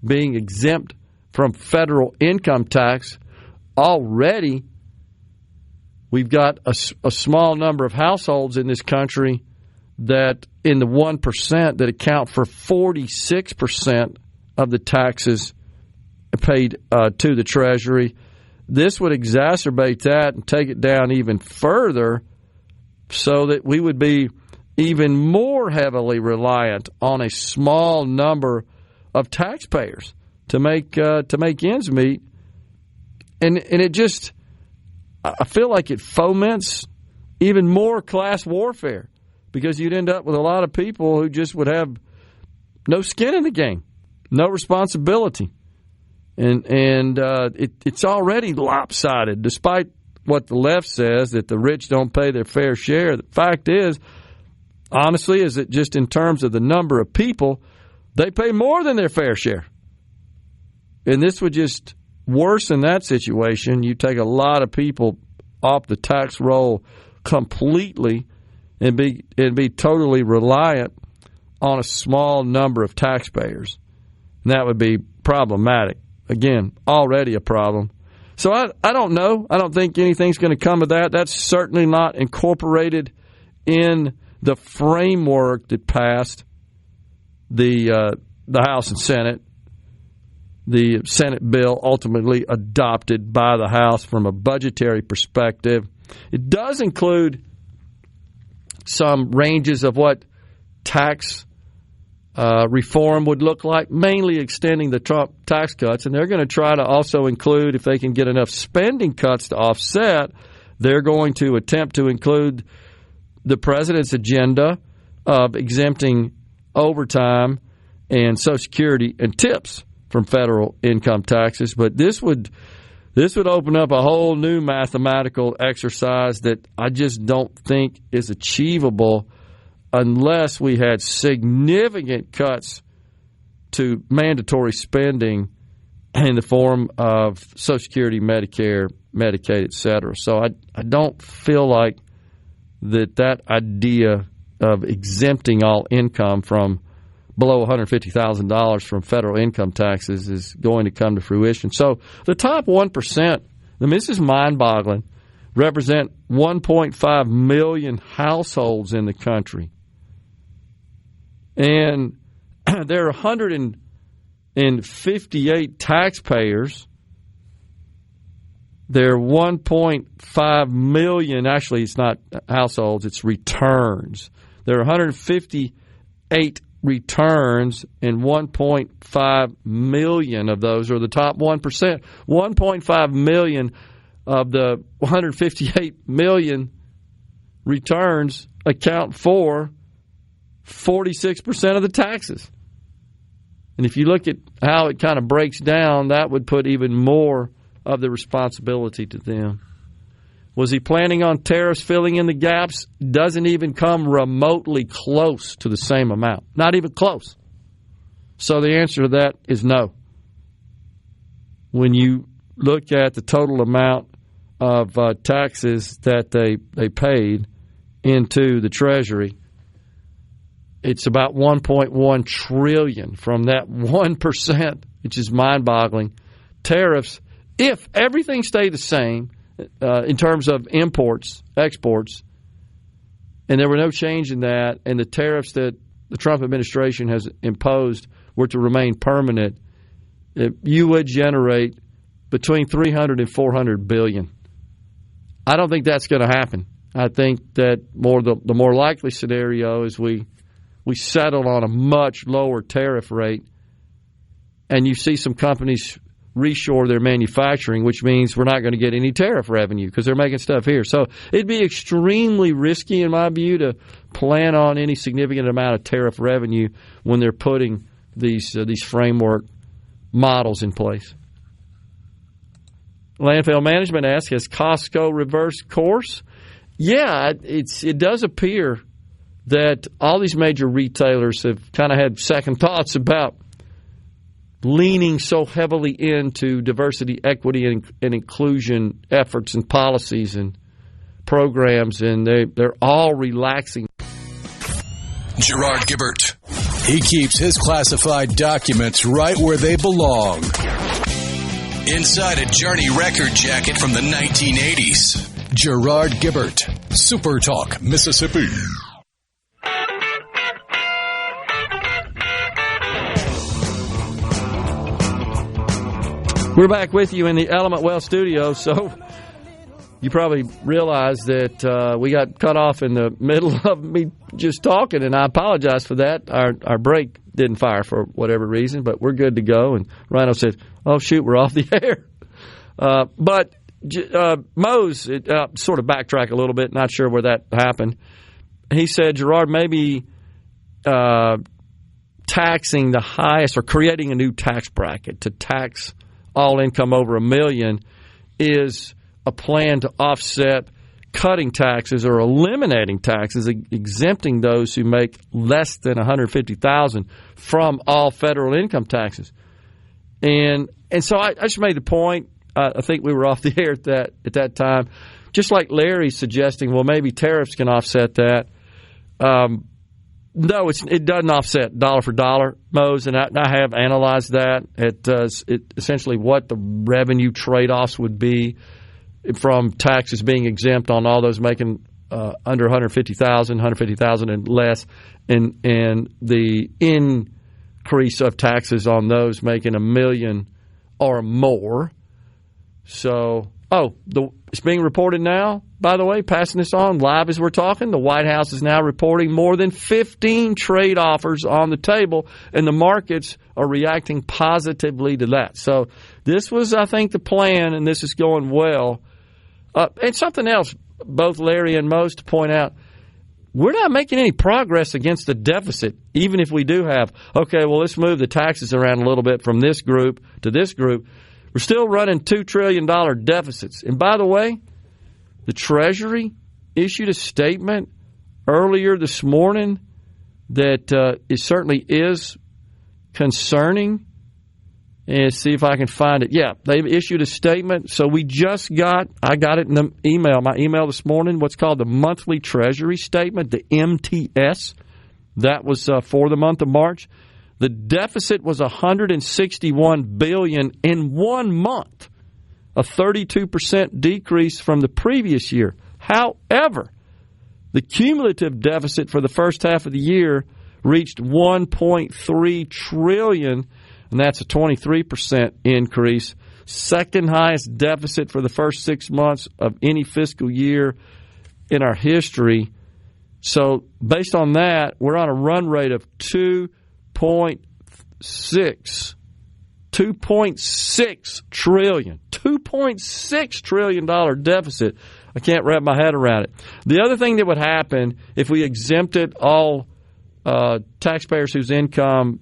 being exempt from federal income tax. Already, we've got a small number of households in this country that in the 1% that account for 46% of the taxes paid to the Treasury. This would exacerbate that and take it down even further so that we would be even more heavily reliant on a small number of taxpayers to make ends meet. And it just, I feel like it foments even more class warfare because you'd end up with a lot of people who just would have no skin in the game, no responsibility. And it's already lopsided, despite what the left says, that the rich don't pay their fair share. The fact is, honestly, is that just in terms of the number of people, they pay more than their fair share. And this would just worsen that situation. You take a lot of people off the tax roll completely and be totally reliant on a small number of taxpayers. And that would be problematic. Again, already a problem. So I don't know. I don't think anything's going to come of that. That's certainly not incorporated in the framework that passed the House and Senate. The Senate bill ultimately adopted by the House from a budgetary perspective. It does include some ranges of what tax reform would look like, mainly extending the Trump tax cuts. And they're going to try to also include, if they can get enough spending cuts to offset, they're going to attempt to include the president's agenda of exempting overtime and Social Security and tips from federal income taxes. But this would open up a whole new mathematical exercise that I just don't think is achievable unless we had significant cuts to mandatory spending in the form of Social Security, Medicare, Medicaid, et cetera. So I don't feel like that idea of exempting all income from below $150,000 from federal income taxes is going to come to fruition. So the top 1%, this is mind-boggling, represent 1.5 million households in the country. And there are 158 taxpayers. There are 1.5 million, actually it's not households, it's returns. There are 158 returns, and 1.5 million of those are the top 1%. 1.5 million of the 158 million returns account for 46% of the taxes. And if you look at how it kind of breaks down, that would put even more of the responsibility to them. Was he planning on tariffs filling in the gaps? Doesn't even come remotely close to the same amount. Not even close. So the answer to that is no. When you look at the total amount of taxes that they paid into the Treasury, it's about $1.1 trillion from that 1%, which is mind-boggling. Tariffs, if everything stayed the same in terms of imports, exports, and there were no change in that, and the tariffs that the Trump administration has imposed were to remain permanent, you would generate between $300 and $400 billion. I don't think that's going to happen. I think that the more likely scenario is we settle on a much lower tariff rate, and you see some companies reshore their manufacturing, which means we're not going to get any tariff revenue because they're making stuff here. So it'd be extremely risky, in my view, to plan on any significant amount of tariff revenue when they're putting these framework models in place. Landfill Management asks, has Costco reversed course? Yeah, it does appear that all these major retailers have kind of had second thoughts about leaning so heavily into diversity, equity, and inclusion efforts and policies and programs, and they're all relaxing. Gerard Gibert. He keeps his classified documents right where they belong. Inside a Journey record jacket from the 1980s. Gerard Gibert, SuperTalk, Mississippi. We're back with you in the Element Well studio. So you probably realize that we got cut off in the middle of me just talking, and I apologize for that. Our break didn't fire for whatever reason, but we're good to go. And Rhino said, oh, shoot, we're off the air. But Mose, sort of backtrack a little bit, not sure where that happened. He said, Gerard, maybe taxing the highest or creating a new tax bracket to tax all income over $1 million is a plan to offset cutting taxes or eliminating taxes, exempting those who make less than $150,000 from all federal income taxes. And so I just made the point. I think we were off the air at that time. Just like Larry's suggesting, well, maybe tariffs can offset that. No, it doesn't offset dollar for dollar, Mose, and I have analyzed that. It essentially what the revenue trade-offs would be from taxes being exempt on all those making under $150,000 and less, and the increase of taxes on those making $1 million or more. So, it's being reported now, by the way, passing this on live as we're talking. The White House is now reporting more than 15 trade offers on the table, and the markets are reacting positively to that. So this was, I think, the plan, and this is going well. And something else, both Larry and Mose to point out, we're not making any progress against the deficit, even if we do have, let's move the taxes around a little bit from this group to this group. We're still running $2 trillion deficits. And by the way, the Treasury issued a statement earlier this morning that it certainly is concerning. And see if I can find it. Yeah, they've issued a statement. So I got it in the email, my email this morning, what's called the monthly Treasury statement, the MTS. That was for the month of March. The deficit was $161 billion in 1 month, a 32% decrease from the previous year. However, the cumulative deficit for the first half of the year reached $1.3 trillion, and that's a 23% increase. Second highest deficit for the first 6 months of any fiscal year in our history. So based on that, we're on a run rate of $2.6 trillion. $2.6 trillion deficit. I can't wrap my head around it. The other thing that would happen if we exempted all taxpayers whose income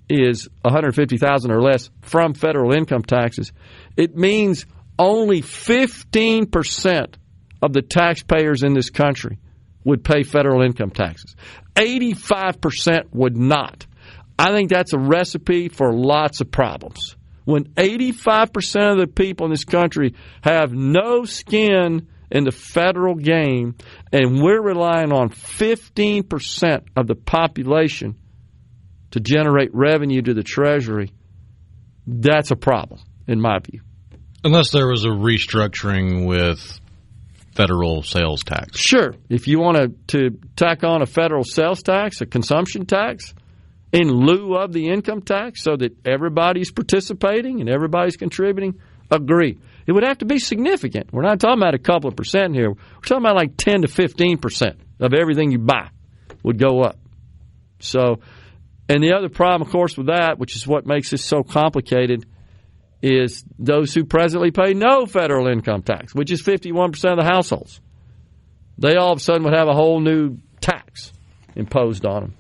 is $150,000 or less from federal income taxes, it means only 15% of the taxpayers in this country would pay federal income taxes. 85% would not. I think that's a recipe for lots of problems. When 85% of the people in this country have no skin in the federal game, and we're relying on 15% of the population to generate revenue to the Treasury, that's a problem, in my view. Unless there was a restructuring with federal sales tax. Sure. If you want to tack on a federal sales tax, a consumption tax, in lieu of the income tax so that everybody's participating and everybody's contributing, agree. It would have to be significant. We're not talking about a couple of percent here. We're talking about like 10 to 15% of everything you buy would go up. So, and the other problem, of course, with that, which is what makes this so complicated, is those who presently pay no federal income tax, which is 51% of the households. They all of a sudden would have a whole new tax imposed on them.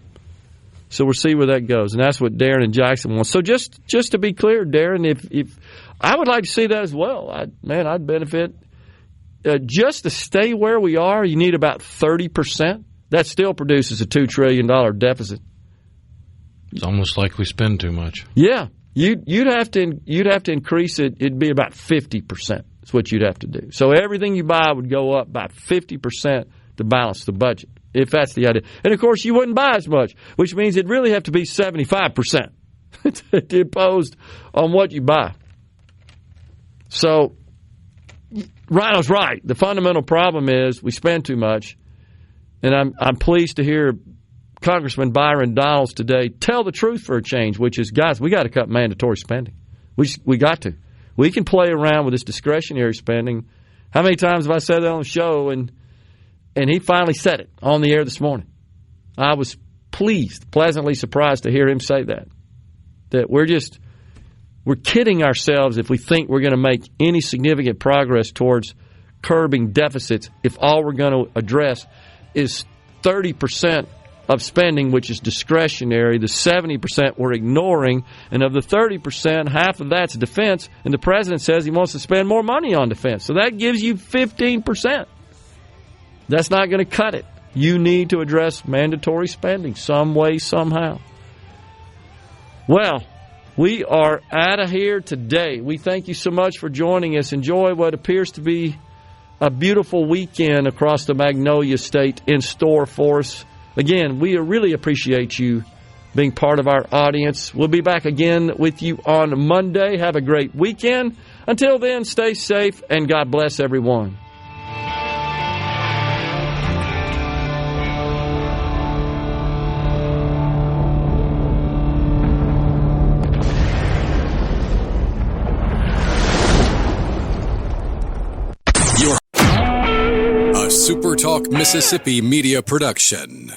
So we'll see where that goes, and that's what Darren and Jackson want. So just to be clear, Darren, if I would like to see that as well. I'd benefit. Just to stay where we are, you need about 30%. That still produces a $2 trillion deficit. It's almost like we spend too much. Yeah, you'd have to increase it. It'd be about 50%. That's what you'd have to do. So everything you buy would go up by 50% to balance the budget, if that's the idea. And, of course, you wouldn't buy as much, which means it'd really have to be 75% imposed on what you buy. So Rhino's right. The fundamental problem is we spend too much, and I'm pleased to hear Congressman Byron Donalds today tell the truth for a change, which is, guys, we got to cut mandatory spending. We got to. We can play around with this discretionary spending. How many times have I said that on the show? And he finally said it on the air this morning. I was pleasantly surprised to hear him say that. That we're kidding ourselves if we think we're going to make any significant progress towards curbing deficits if all we're going to address is 30% of spending, which is discretionary. The 70% we're ignoring, and of the 30%, half of that's defense, and the president says he wants to spend more money on defense. So that gives you 15%. That's not going to cut it. You need to address mandatory spending some way, somehow. Well, we are out of here today. We thank you so much for joining us. Enjoy what appears to be a beautiful weekend across the Magnolia State in store for us. Again, we really appreciate you being part of our audience. We'll be back again with you on Monday. Have a great weekend. Until then, stay safe and God bless everyone. SuperTalk Mississippi Media Production.